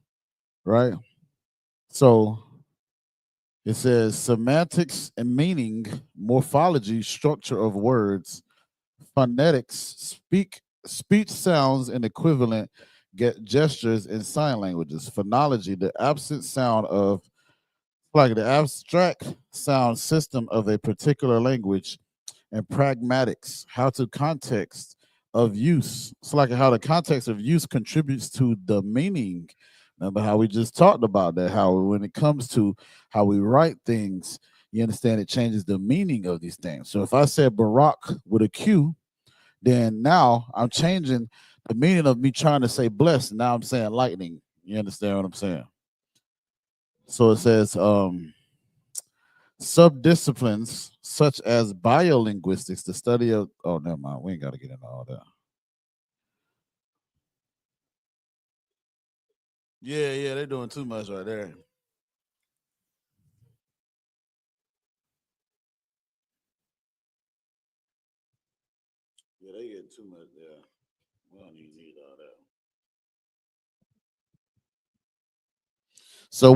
right? So it says semantics and meaning, morphology, structure of words, phonetics, speech sounds and equivalent gestures in sign languages, phonology, the absent sound of like the abstract sound system of a particular language, and pragmatics, how to context of use. It's like how the context of use contributes to the meaning. Remember how we just talked about that, how when it comes to how we write things, you understand it changes the meaning of these things. So if I said Barack with a Q, then now I'm changing the meaning of me trying to say blessed. Now I'm saying lightning. You understand what I'm saying? So it says subdisciplines such as biolinguistics, the study of, oh, never mind. We ain't got to get into all that. Yeah, they're doing too much right there. Yeah, they get too much there. We don't even need all that. So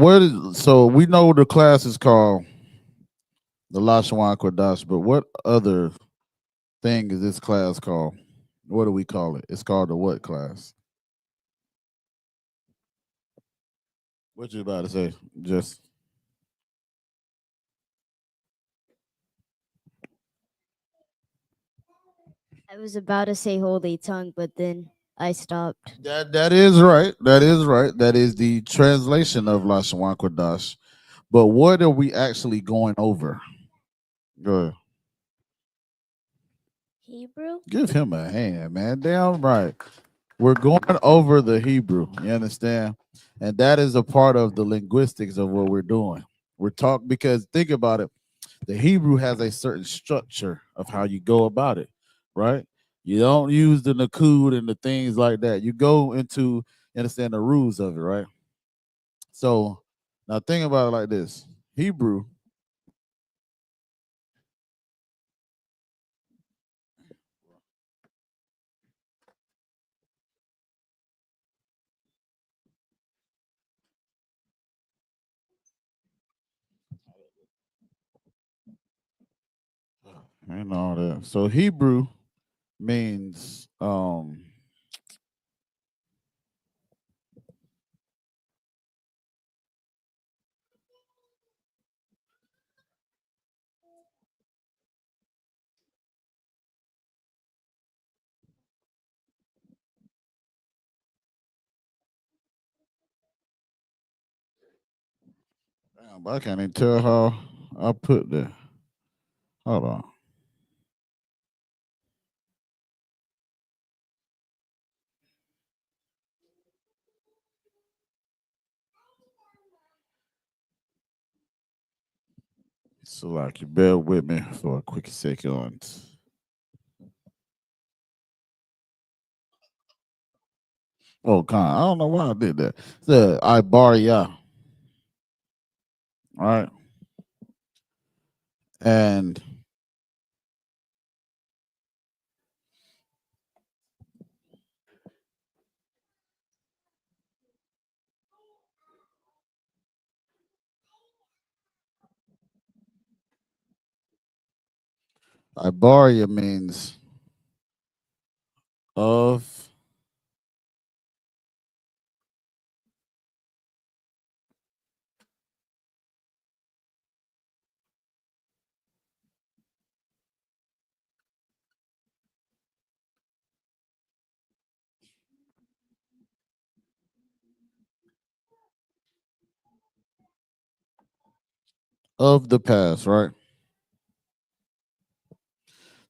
we know the class is called the Lashawan Qadash, but what other thing is this class called? What do we call it? It's called the what class? What you about to say? Just I was about to say holy tongue, but then I stopped. That is right. That is right. That is the translation of Lashawan Qadash. But what are we actually going over? Go ahead. Hebrew? Give him a hand, man. Damn right. We're going over the Hebrew. You understand? And that is a part of the linguistics of what we're doing. We're talking because think about it. The Hebrew has a certain structure of how you go about it, right? You don't use the nakud and the things like that. You go into understand the rules of it, right? So now think about it like this. Hebrew. And all that. So Hebrew means damn, but I can't even tell how I put that. Hold on. So like you bear with me for a quick second. Oh God, I don't know why I did that. The Ibaria. All right. And Ibaria means of the past, right?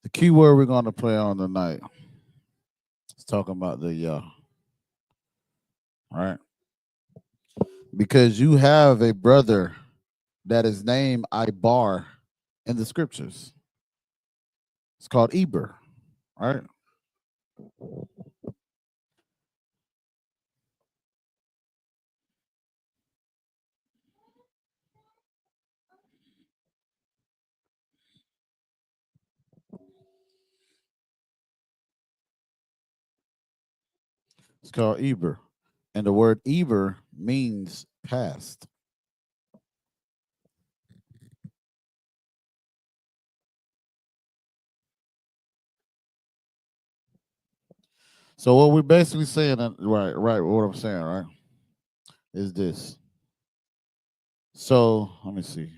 The key word we're going to play on tonight is talking about the Yah, right? Because you have a brother that is named Ibar in the scriptures. It's called Eber, right? It's called Eber. And the word Eber means past. So what we're basically saying, right, what I'm saying, right, is this. So let me see.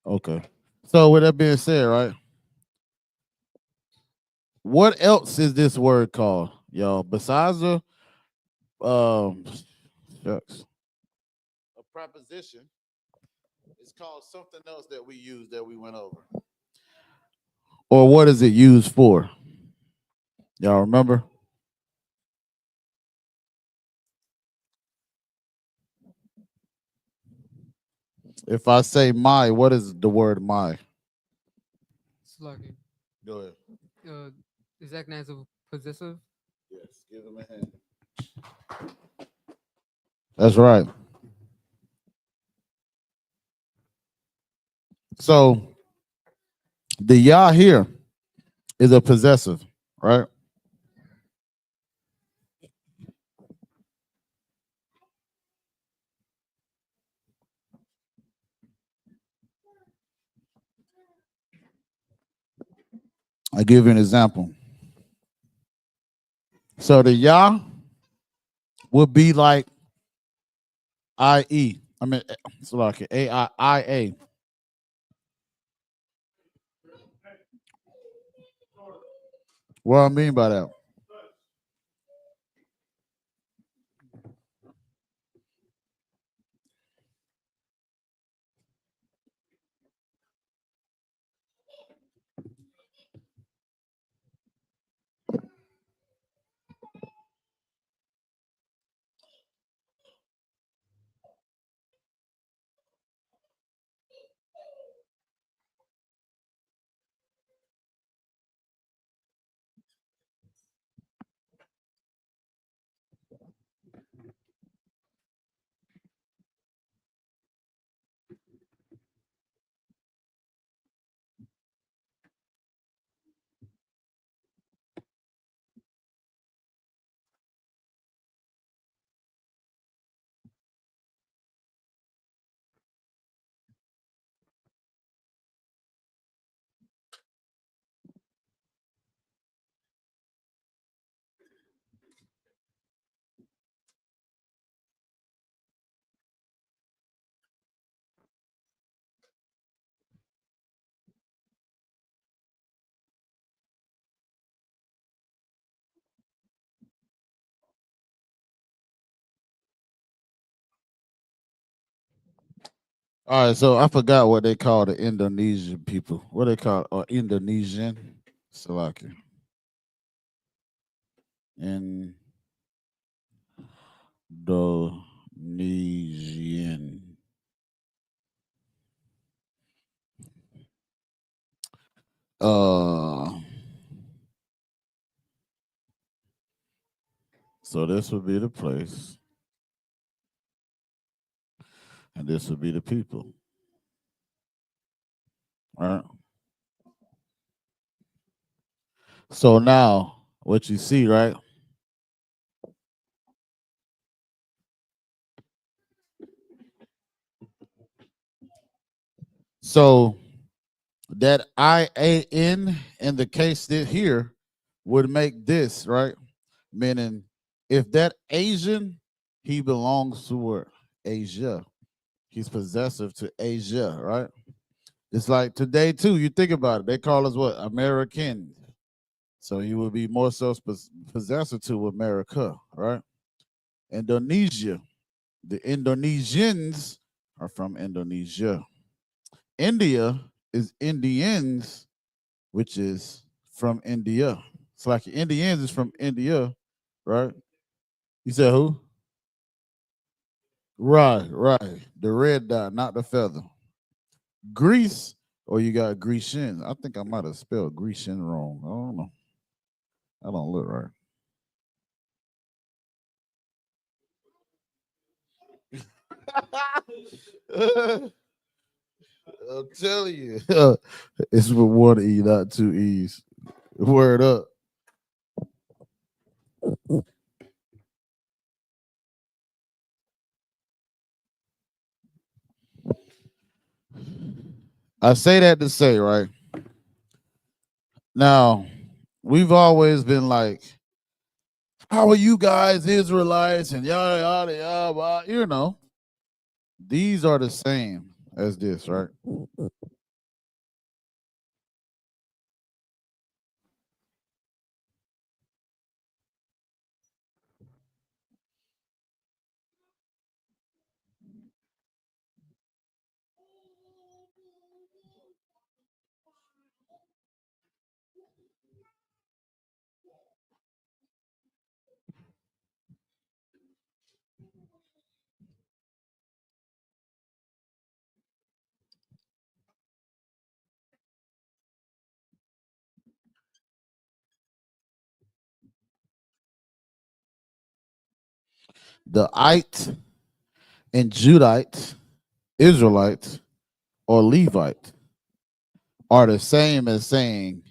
Okay. So with that being said, right, what else is this word called, y'all? Besides the shucks, a preposition, it's called something else that we use that we went over. Or what is it used for? Y'all remember? If I say my, what is the word my? Slugging. Go ahead. Exact as of possessive. Yes, give him a hand. That's right. So the Yah here is a possessive, right? I'll give you an example. So the Yah would be like I-E. I mean, it's like A-I-I-A. What I mean by that? All right, so I forgot what they call the Indonesian people. What they call Indonesian? Salaki. Indonesian. So this would be the place, and this would be the people. All right. So now what you see, right? So that IAN in the case that here would make this, right? Meaning if that Asian, he belongs to where? Asia. He's possessive to Asia, right? It's like today too, you think about it, they call us what? American. So he would be more so possessive to America, right? Indonesia. The Indonesians are from Indonesia. India is Indians, which is from India. It's like Indians is from India, right? You said who? Right, right. The red dot, not the feather. Greece, or you got Grecian. I think I might have spelled Grecian wrong. I don't know. I don't look right. I'm telling you. It's with one E, not two E's. Word up. I say that to say, right? Now, we've always been like, how are you guys Israelites and yada yada yada, you know. These are the same as this, right? The Ite and Judite, Israelite, or Levite are the same as saying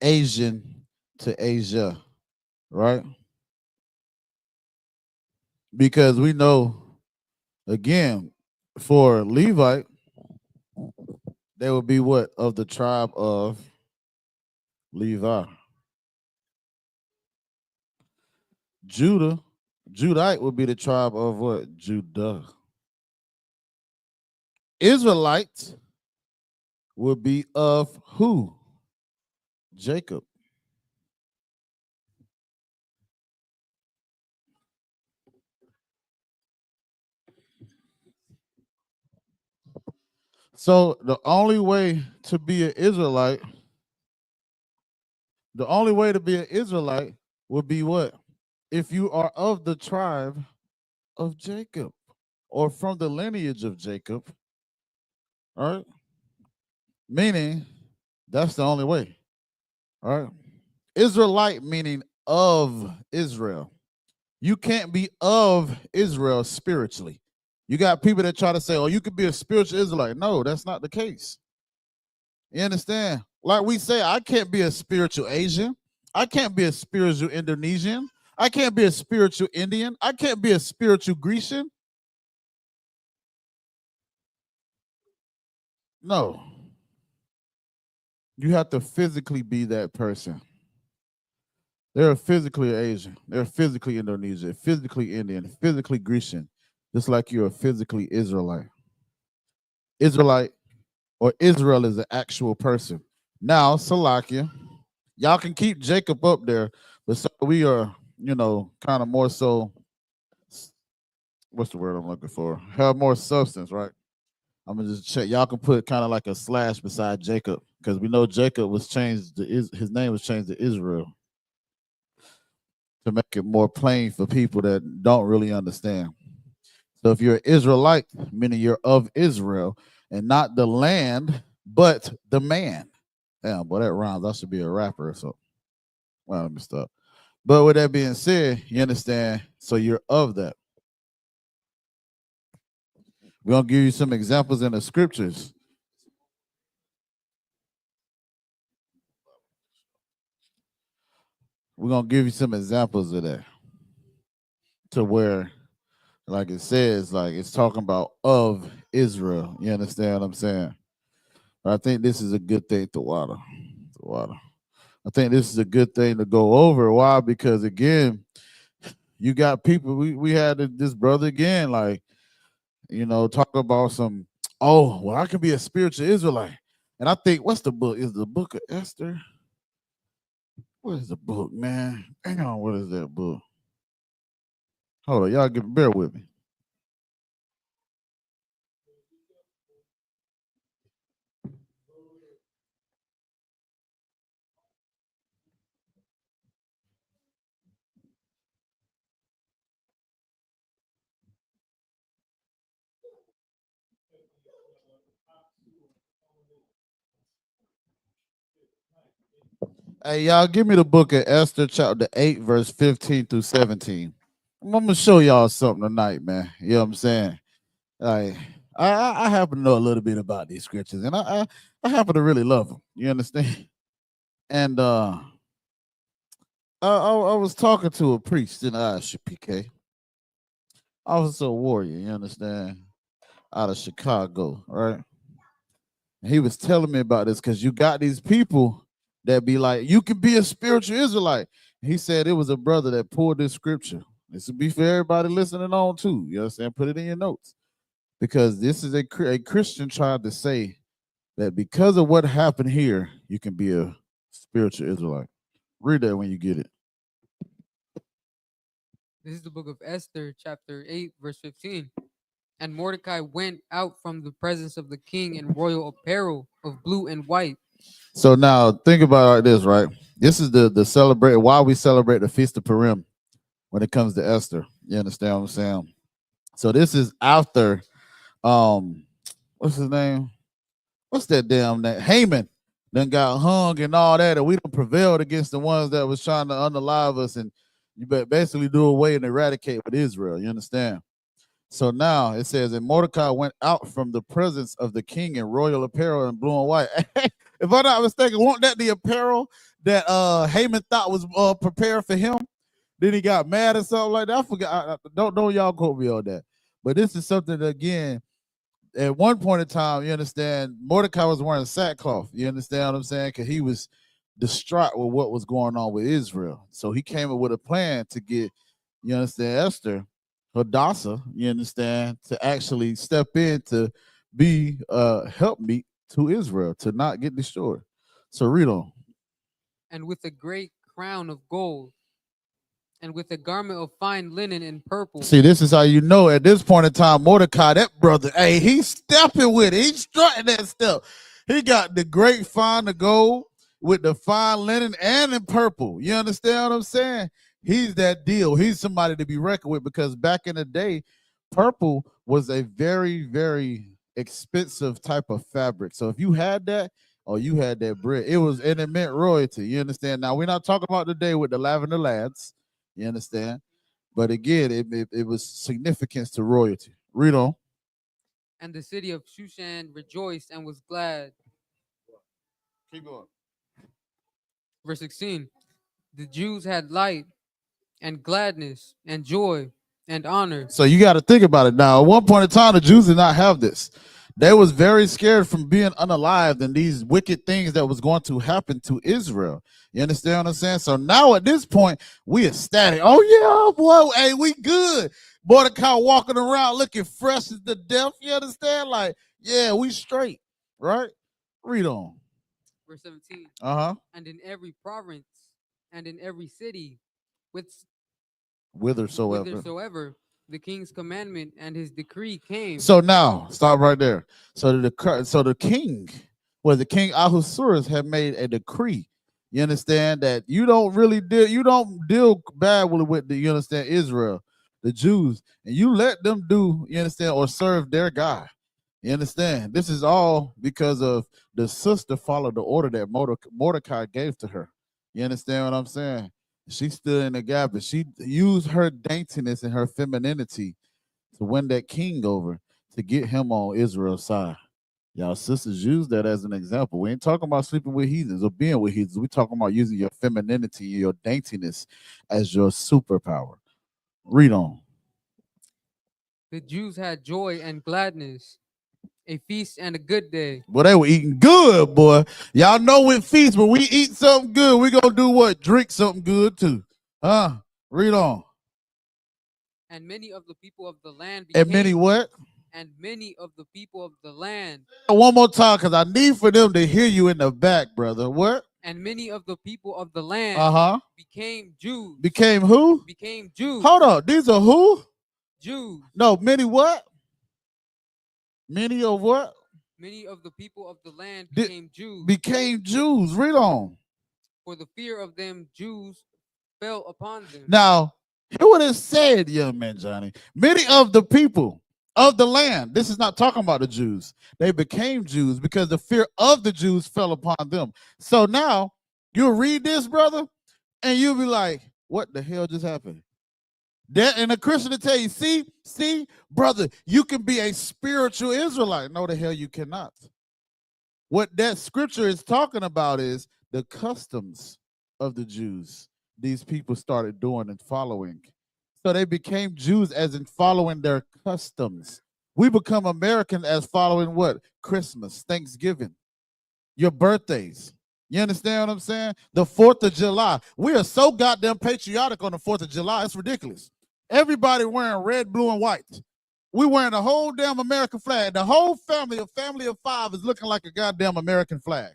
Asian to Asia, right? Because we know, again, for Levite, they would be what? Of the tribe of Levi. Judite would be the tribe of what? Judah. Israelite would be of who? Jacob. So the only way to be an Israelite, would be what? If you are of the tribe of Jacob or from the lineage of Jacob, all right? Meaning that's the only way, all right? Israelite meaning of Israel. You can't be of Israel spiritually. You got people that try to say, oh, you could be a spiritual Israelite. No, that's not the case. You understand? Like we say, I can't be a spiritual Asian. I can't be a spiritual Indonesian. I can't be a spiritual Indian. I can't be a spiritual Grecian. No. You have to physically be that person. They're physically Asian. They're physically Indonesian, physically Indian, physically Grecian, just like you're a physically Israelite. Israelite or Israel is an actual person. Now, Salakia, y'all can keep Jacob up there, but so we are, kind of more so, what's the word I'm looking for? Have more substance, right? I'm gonna just check. Y'all can put kind of like a slash beside Jacob because we know Jacob was changed to his name was changed to Israel to make it more plain for people that don't really understand. So if you're an Israelite, meaning you're of Israel and not the land, but the man. Damn, boy, that rhymes. I should be a rapper or something. Well, let me stop. But with that being said, you understand? So you're of that. We're going to give you some examples in the scriptures. We're going to give you some examples of that. To where, like it says, like it's talking about of Israel. You understand what I'm saying? I think this is a good thing to water. I think this is a good thing to go over. Why? Because again, you got people. We had this brother again, like, talk about some. Oh, well, I can be a spiritual Israelite, and I think what's the book? Is the book of Esther? What is the book, man? Hang on, what is that book? Hold on, y'all bear with me. Hey, y'all, give me the book of Esther, chapter 8, verse 15 through 17. I'm gonna show y'all something tonight, man. You know what I'm saying? Like, I happen to know a little bit about these scriptures, and I happen to really love them. You understand? And I was talking to a priest in I.S.U.P.K. Officer Warrior, you understand? Out of Chicago, right? And he was telling me about this because you got these people that be like, you can be a spiritual Israelite. And he said it was a brother that pulled this scripture. This would be for everybody listening on too. You understand? Put it in your notes. Because this is a Christian tried to say that because of what happened here, you can be a spiritual Israelite. Read that when you get it. This is the book of Esther, chapter 8, verse 15. And Mordecai went out from the presence of the king in royal apparel of blue and white. So now think about it like this, right? This is the celebrate why we celebrate the Feast of Purim when it comes to Esther. You understand what I'm saying? So this is after what's his name? What's that damn name? Haman then got hung and all that, and we done prevailed against the ones that was trying to unalive us, and you basically do away and eradicate with Israel. You understand? So now it says, and Mordecai went out from the presence of the king in royal apparel and blue and white. If I'm not mistaken, wasn't that the apparel that Haman thought was prepared for him? Then he got mad or something like that. I forgot. Don't y'all quote me on that. But this is something that, again, at one point in time, you understand, Mordecai was wearing sackcloth. You understand what I'm saying? Because he was distraught with what was going on with Israel. So he came up with a plan to get, you understand, Esther, Hadassah, you understand, to actually step in to be helpmeet to Israel to not get destroyed. So read on. And with a great crown of gold, and with a garment of fine linen and purple. See, this is how you know at this point in time, Mordecai, that brother, hey, he's stepping with it. He's strutting that stuff. He got the great fine of gold with the fine linen and in purple. You understand what I'm saying? He's that deal. He's somebody to be reckoned with, because back in the day, purple was a very, very expensive type of fabric. So if you had that, or you had that bread, and it meant royalty. You understand? Now, we're not talking about today with the lavender lads. You understand? But again, it was significance to royalty. Read on. And the city of Shushan rejoiced and was glad. Keep going. Verse 16. The Jews had light and gladness and joy and honor. So you got to think about it now. At one point in time, the Jews did not have this. They was very scared from being unalived and these wicked things that was going to happen to Israel. You understand what I'm saying? So now at this point, we ecstatic. Oh yeah, boy, hey, we good. Mordecai walking around looking fresh as the death. You understand? Like, yeah, we straight, right? Read on. Verse 17. Uh-huh. And in every province and in every city, whithersoever the king's commandment and his decree came. So now, stop right there. So the king, the king Ahasuerus had made a decree. You understand that you don't deal bad with the, you understand, Israel, the Jews, and you let them do, you understand, or serve their God. You understand? This is all because of the sister followed the order that Mordecai gave to her. You understand what I'm saying? She stood in the gap and she used her daintiness and her femininity to win that king over, to get him on Israel's side. Y'all sisters use that as an example. We ain't talking about sleeping with heathens or being with heathens. We talking about using your femininity, your daintiness as your superpower. Read on. The Jews had joy and gladness, a feast and a good day. Boy, they were eating good, boy. Y'all know with feast, when we eat something good, we gonna do what? Drink something good too. Read on. And many of the people of the land became... And many what? And many of the people of the land. One more time, because I need for them to hear you in the back, brother. What? And many of the people of the land became Jews. Became who? Became Jews. Hold on. These are who? Jews. No, many what? Many of what? Many of the people of the land became Jews. Became Jews. Read on. For the fear of them, Jews fell upon them. Now, hear what it said, young man Johnny. Many of the people of the land, this is not talking about the Jews. They became Jews because the fear of the Jews fell upon them. So now, you'll read this, brother, and you'll be like, what the hell just happened? And a Christian to tell you, see, brother, you can be a spiritual Israelite. No, the hell you cannot. What that scripture is talking about is the customs of the Jews. These people started doing and following. So they became Jews as in following their customs. We become American as following what? Christmas, Thanksgiving, your birthdays. You understand what I'm saying? The 4th of July. We are so goddamn patriotic on the 4th of July. It's ridiculous. Everybody wearing red, blue, and white. We wearing the whole damn American flag. The whole family of 5 is looking like a goddamn American flag.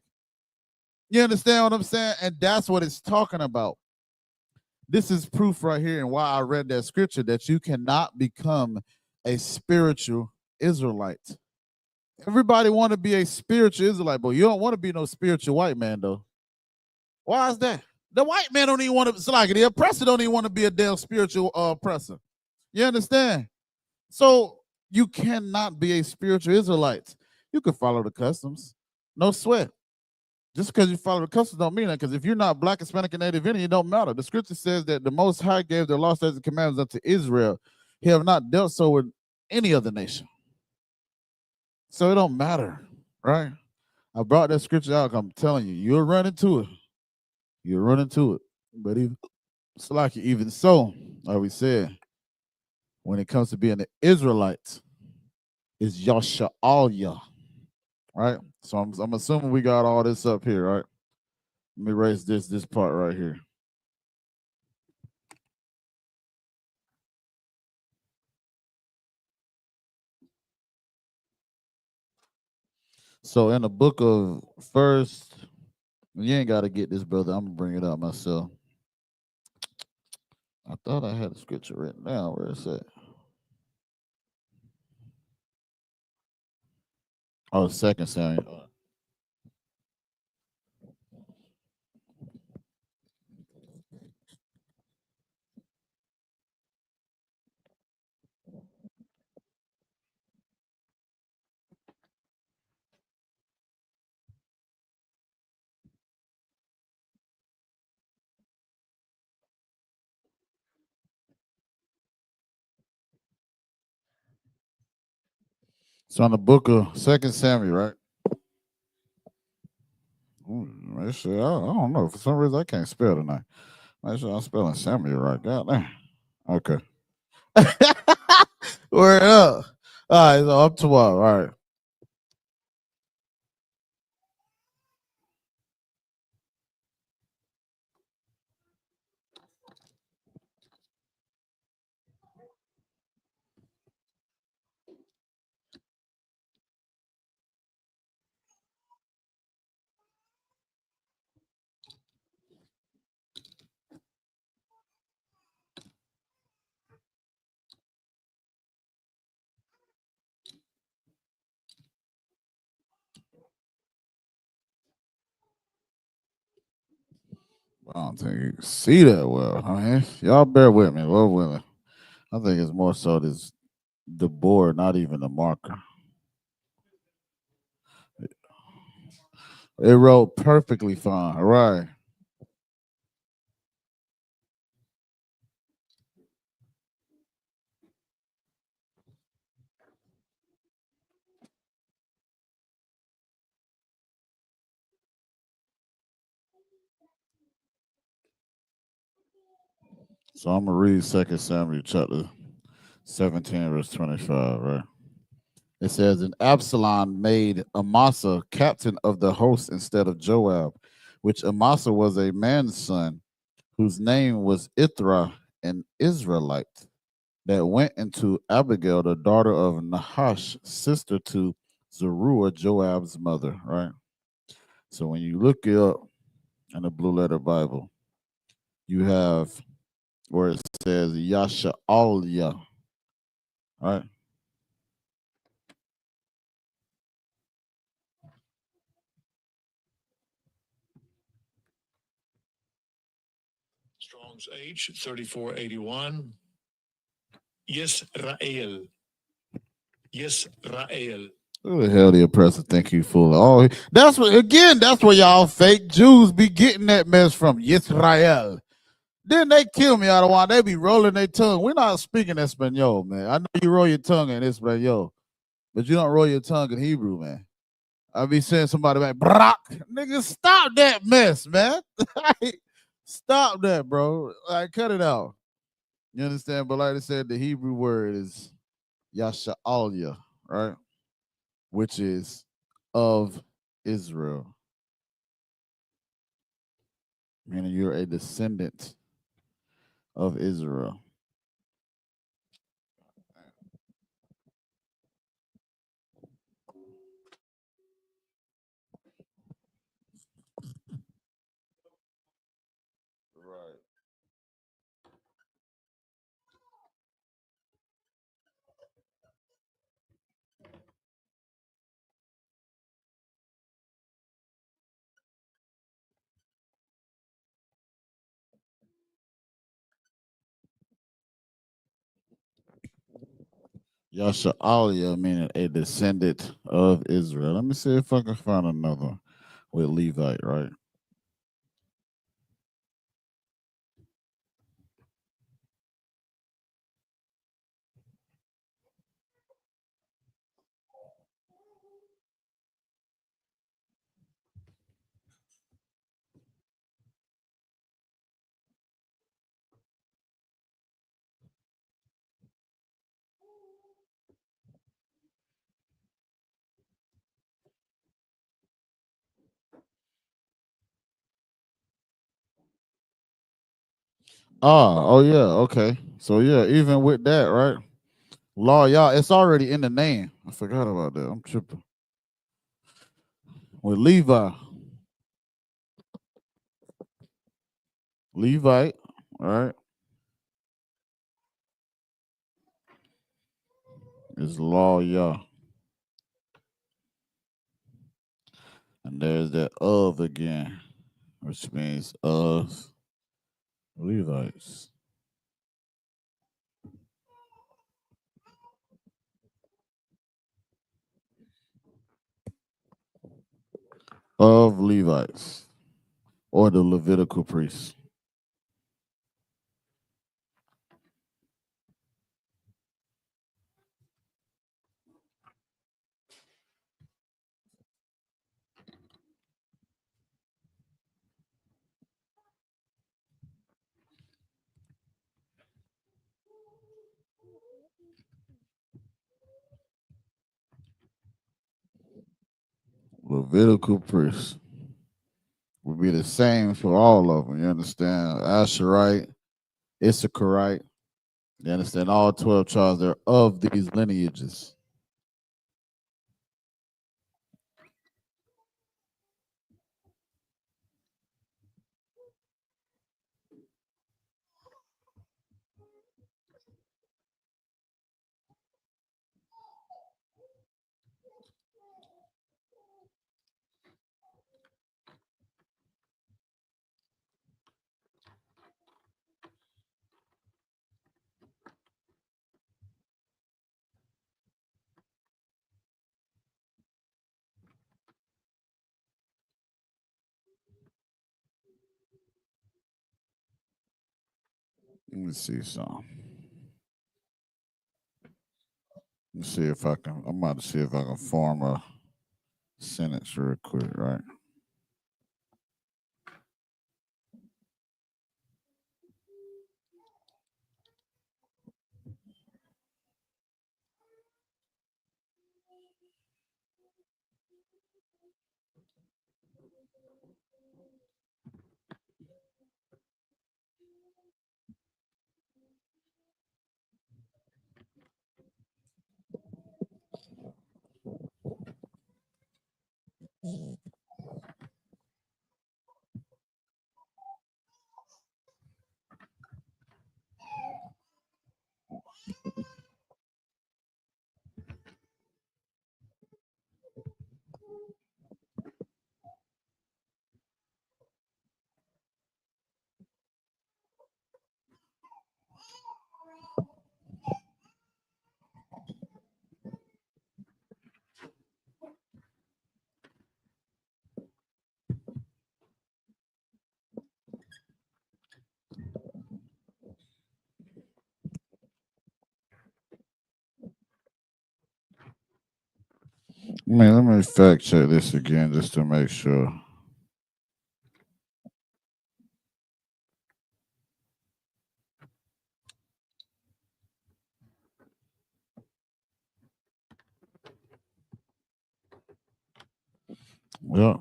You understand what I'm saying? And that's what it's talking about. This is proof right here, and why I read that scripture, that you cannot become a spiritual Israelite. Everybody want to be a spiritual Israelite, but you don't want to be no spiritual white man, though. Why is that? The white man don't even want to, it's like the oppressor don't even want to be a damn spiritual oppressor. You understand? So you cannot be a spiritual Israelite. You can follow the customs. No sweat. Just because you follow the customs don't mean that, because if you're not Black, Hispanic, and Native Indian, it don't matter. The scripture says that the Most High gave the law, statutes, and commandments unto Israel. He have not dealt so with any other nation. So it don't matter, right? I brought that scripture out. I'm telling you, you'll run into it. You'll run into it. But it's like even so, like we said, when it comes to being an Israelite, it's Yasha'aliyah, right? So I'm assuming we got all this up here, right? Let me erase this part right here. So in the book of First, you ain't got to get this, brother. I'm gonna bring it out myself. I thought I had the scripture written down. Where is it? Oh, 2 Samuel. So in the book of 2 Samuel, right? Make sure, I don't know. For some reason, I can't spell tonight. Make sure I'm spelling Samuel right. God damn. Okay. Word up. All right, so up to what? All right. I don't think you can see that well. I mean, y'all bear with me, Lord willing. I think it's more so this the board, not even the marker. It wrote perfectly fine. All right. So I'm gonna read 2 Samuel chapter 17, verse 25, right? It says, and Absalom made Amasa captain of the host instead of Joab, which Amasa was a man's son, whose name was Ithra, an Israelite, that went into Abigail, the daughter of Nahash, sister to Zeruiah, Joab's mother, right? So when you look it up in the Blue Letter Bible, you have where it says Yasha'alia, right? Strong's H 3481. Yisrael. Yisrael. Who the hell the oppressor think you fool? Oh, that's what again. That's where y'all fake Jews be getting that mess from. Yisrael. Then they kill me out of why they be rolling their tongue. We're not speaking Espanol, man. I know you roll your tongue in Espanol, but you don't roll your tongue in Hebrew, man. I be saying somebody like Brock, nigga, stop that mess, man. Stop that, bro. Like, cut it out. You understand? But like I said, the Hebrew word is Yasha'alia, right? Which is of Israel, meaning you're a descendant of Israel. Right. Yasha'alia, meaning a descendant of Israel. Let me see if I can find another one with Levite, right? Oh yeah, okay. So yeah, even with that, right? Law, y'all, it's already in the name. I forgot about that. I'm tripping. with Levi. Levite, all right, is law, Yah. And there's that of again, which means of Levites. Of Levites, or the Levitical priests. Levitical priests would be the same for all of them. You understand? Asherite, Issacharite. You understand? All 12 tribes, they're of these lineages. Let me see some. Let me see if I can. I'm about to see if I can form a sentence real quick, right? Man, let me fact check this again just to make sure. Yeah.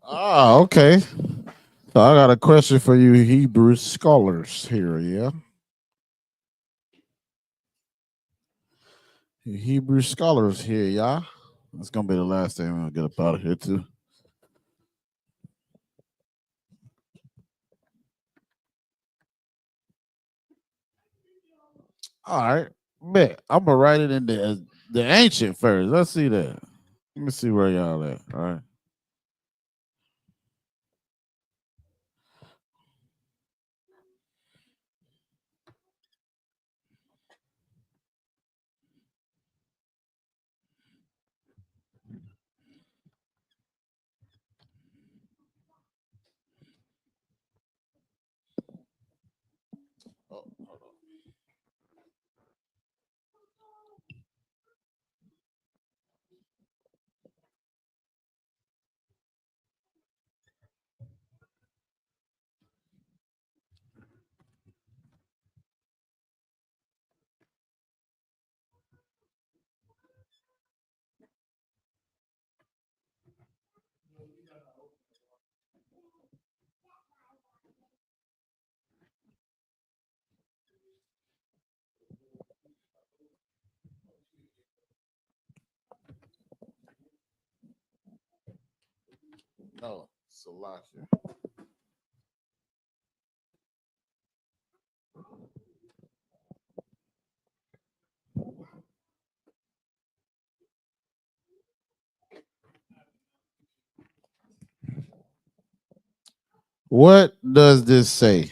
Ah, okay. So I got a question for you, Hebrew scholars here, yeah? You Hebrew scholars here, yeah? That's gonna be the last thing we'll get up out of here too. All right, bet. I'm gonna write it in the ancient first. Let's see that. Let me see where y'all at. All right. Oh, hold on. No, Salakia. What does this say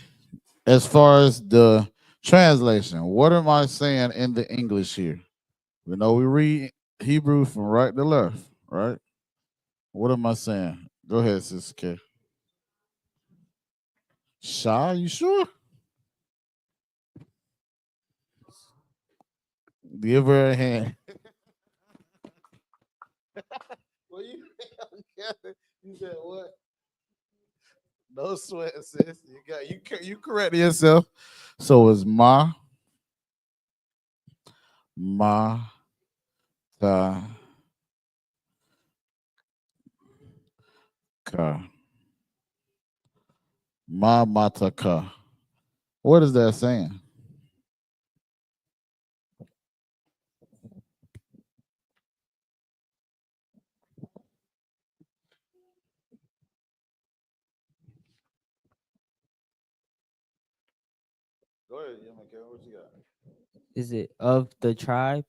as far as the translation? What am I saying in the English here? We know we read Hebrew from right to left, right? What am I saying? Go ahead, Sister K. Shy, you sure? Give her a hand. Well, you said what? No sweat, sis. You correct yourself. So it's ma ta ka mataka. What is that saying? Go ahead, Yamaka. What you got? Is it of the tribe?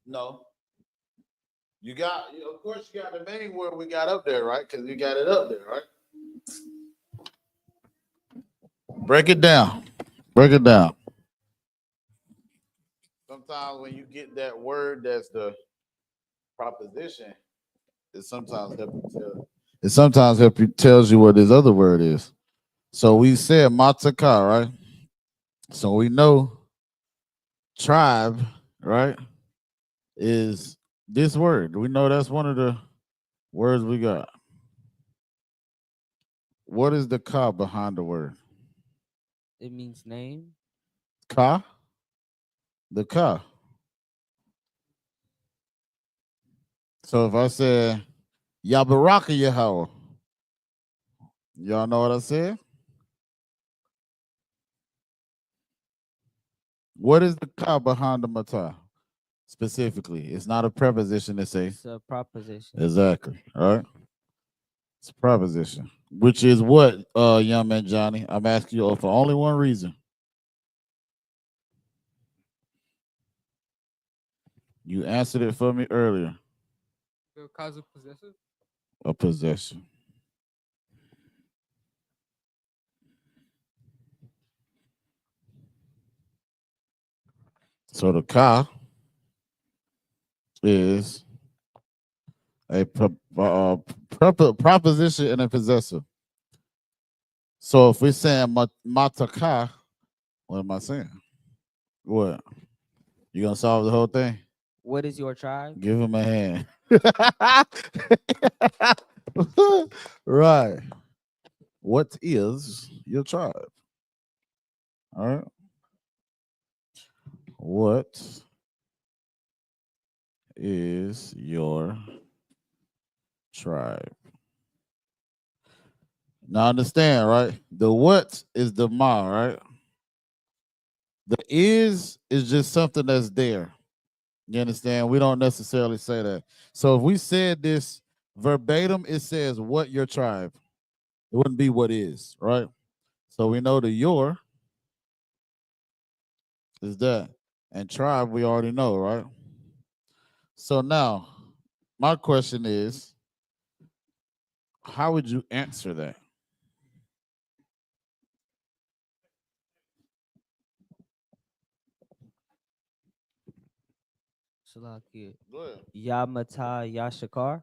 No. You got, of course, you got the main word we got up there, right? Because you got it up there, right? Break it down. Break it down. Sometimes when you get that word that's the proposition, it sometimes help you tells you what this other word is. So we said mataka, right? So we know tribe, right, is this word. We know that's one of the words we got. What is the ka behind the word? It means name. Ka? The ka. So if I said Yabaraka Yahweh, y'all know what I said? What is the ka behind the matah? Specifically, it's not a preposition to say. It's a proposition. Exactly. All right. It's a preposition. Which is what, young man Johnny? I'm asking you for only one reason. You answered it for me earlier. The cause of possessive? A possession. So the ka is a proposition and a possessor. So if we're saying mataka, what am I saying? What? You gonna solve the whole thing? What is your tribe? Give him a hand. Right. What is your tribe? All right. What is your tribe? Now understand, right? The what is the ma, right? The is just something that's there. You understand? We don't necessarily say that. So if we said this verbatim, it says what your tribe. It wouldn't be what is, right? So we know the your is that. And tribe we already know, right? So now my question is, how would you answer that? Shalakia. Go ahead. Yamata Yashakar.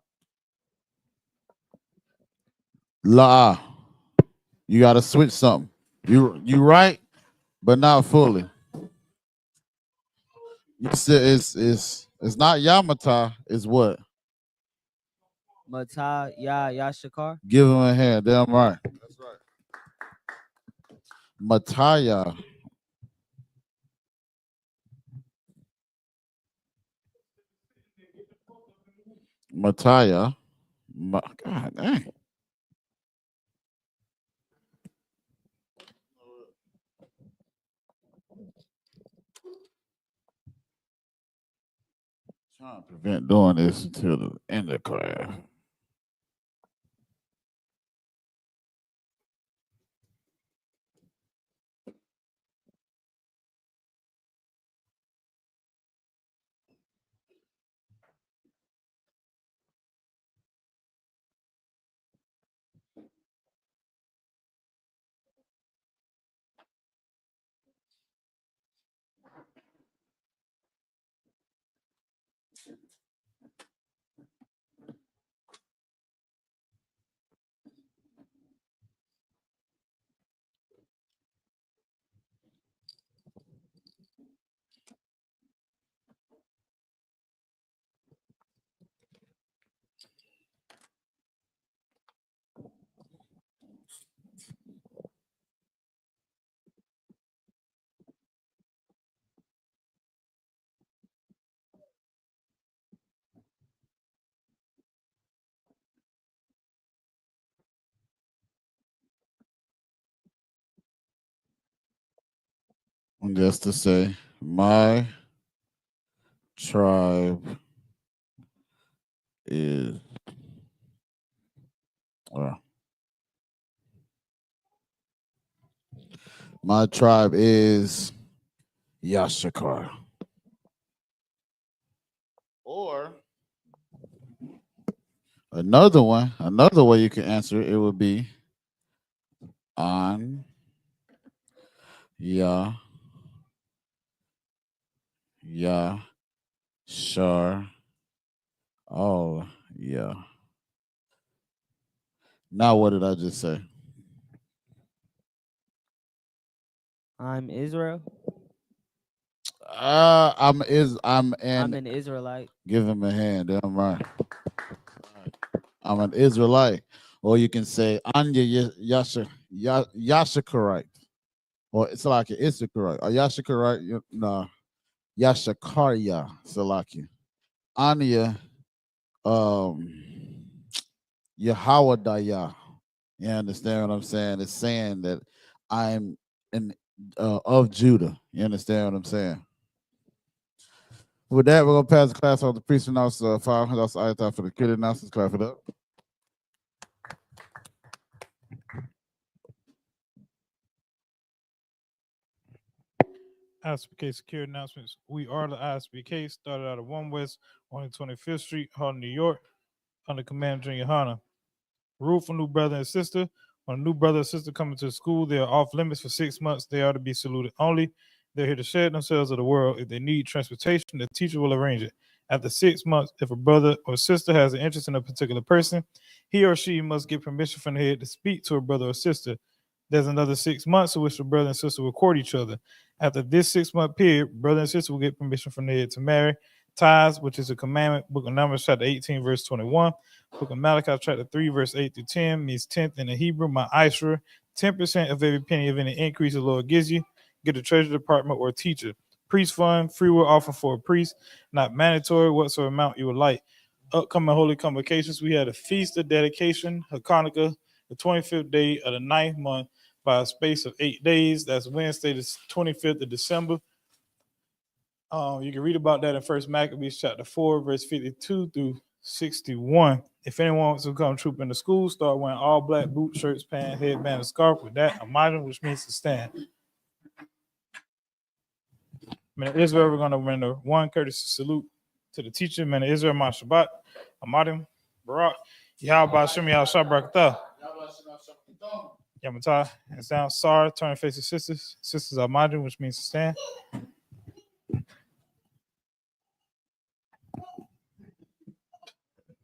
La. You got to switch something. You right, but not fully. You said it's not Yamata. It's what? Mata Yashakar. Give him a hand. Damn right. That's right. Mataya. Mataya. God dang. Trying to prevent doing this until the end of class. And just to say, my tribe is my tribe is Yashakar. Or another way you can answer it would be on Shar. Oh, yeah. Now what did I just say? I'm Israel. I'm an Israelite. Give him a hand. Damn right. I'm an Israelite. Or you can say Anya Yashakarite. Or it's like an Issacharite. Or Yashakarite. No. Yashakarya Salaki. Anya Yahweh Daya. You understand what I'm saying? It's saying that I'm of Judah. You understand what I'm saying? With that, we're gonna pass the class on to the priest announcer 500 ayatah for the kid announcers. Clap it up. I.S.U.P.K security announcements. We are the I.S.U.P.K. Started out of 1 West 125th Street, Harlem, New York, under command of Junior YAHANNA. Rule for new brother and sister. When a new brother or sister coming to the school, they are off limits for 6 months. They are to be saluted only. They're here to share themselves of the world. If they need transportation, the teacher will arrange it. After 6 months, if a brother or sister has an interest in a particular person, he or she must get permission from the head to speak to a brother or sister. There's another 6 months in which the brother and sister will court each other. After this 6-month period, brother and sister will get permission from the head to marry. Tithes, which is a commandment, Book of Numbers, chapter 18, verse 21. Book of Malachi, chapter 3, verse 8 through 10, means 10th in the Hebrew, my Isra. 10% of every penny of any increase the Lord gives you. Get a treasury department or a teacher. Priest fund, free will offer for a priest, not mandatory, whatsoever amount you would like. Upcoming holy convocations, we had a feast of dedication, Hanukkah, the 25th day of the 9th month by a space of 8 days. That's Wednesday, the 25th of December. You can read about that in 1 Maccabees chapter 4, verse 52 through 61. If anyone wants to come troop into school, start wearing all black boots, shirts, pants, headband, and scarf. With that, a modern, which means to stand. Man of Israel, we're going to render one courtesy salute to the teacher. Man of Israel, Ma Shabbat, Amadim, Barak, Yahweh Shem Yahshua Barakatah. Yamatai, hands down. Sar, turn and face the sisters. Sisters are Madrim, which means to stand.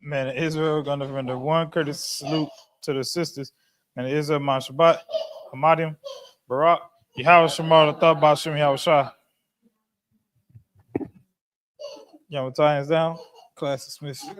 Man of Israel, going to render one courtesy salute to the sisters. and it is of my Shabbat, Hamadim, Barak, Yahweh Shemar, the thought about Shem Yahweh Shah. Y'all tie hands down. Class dismissed.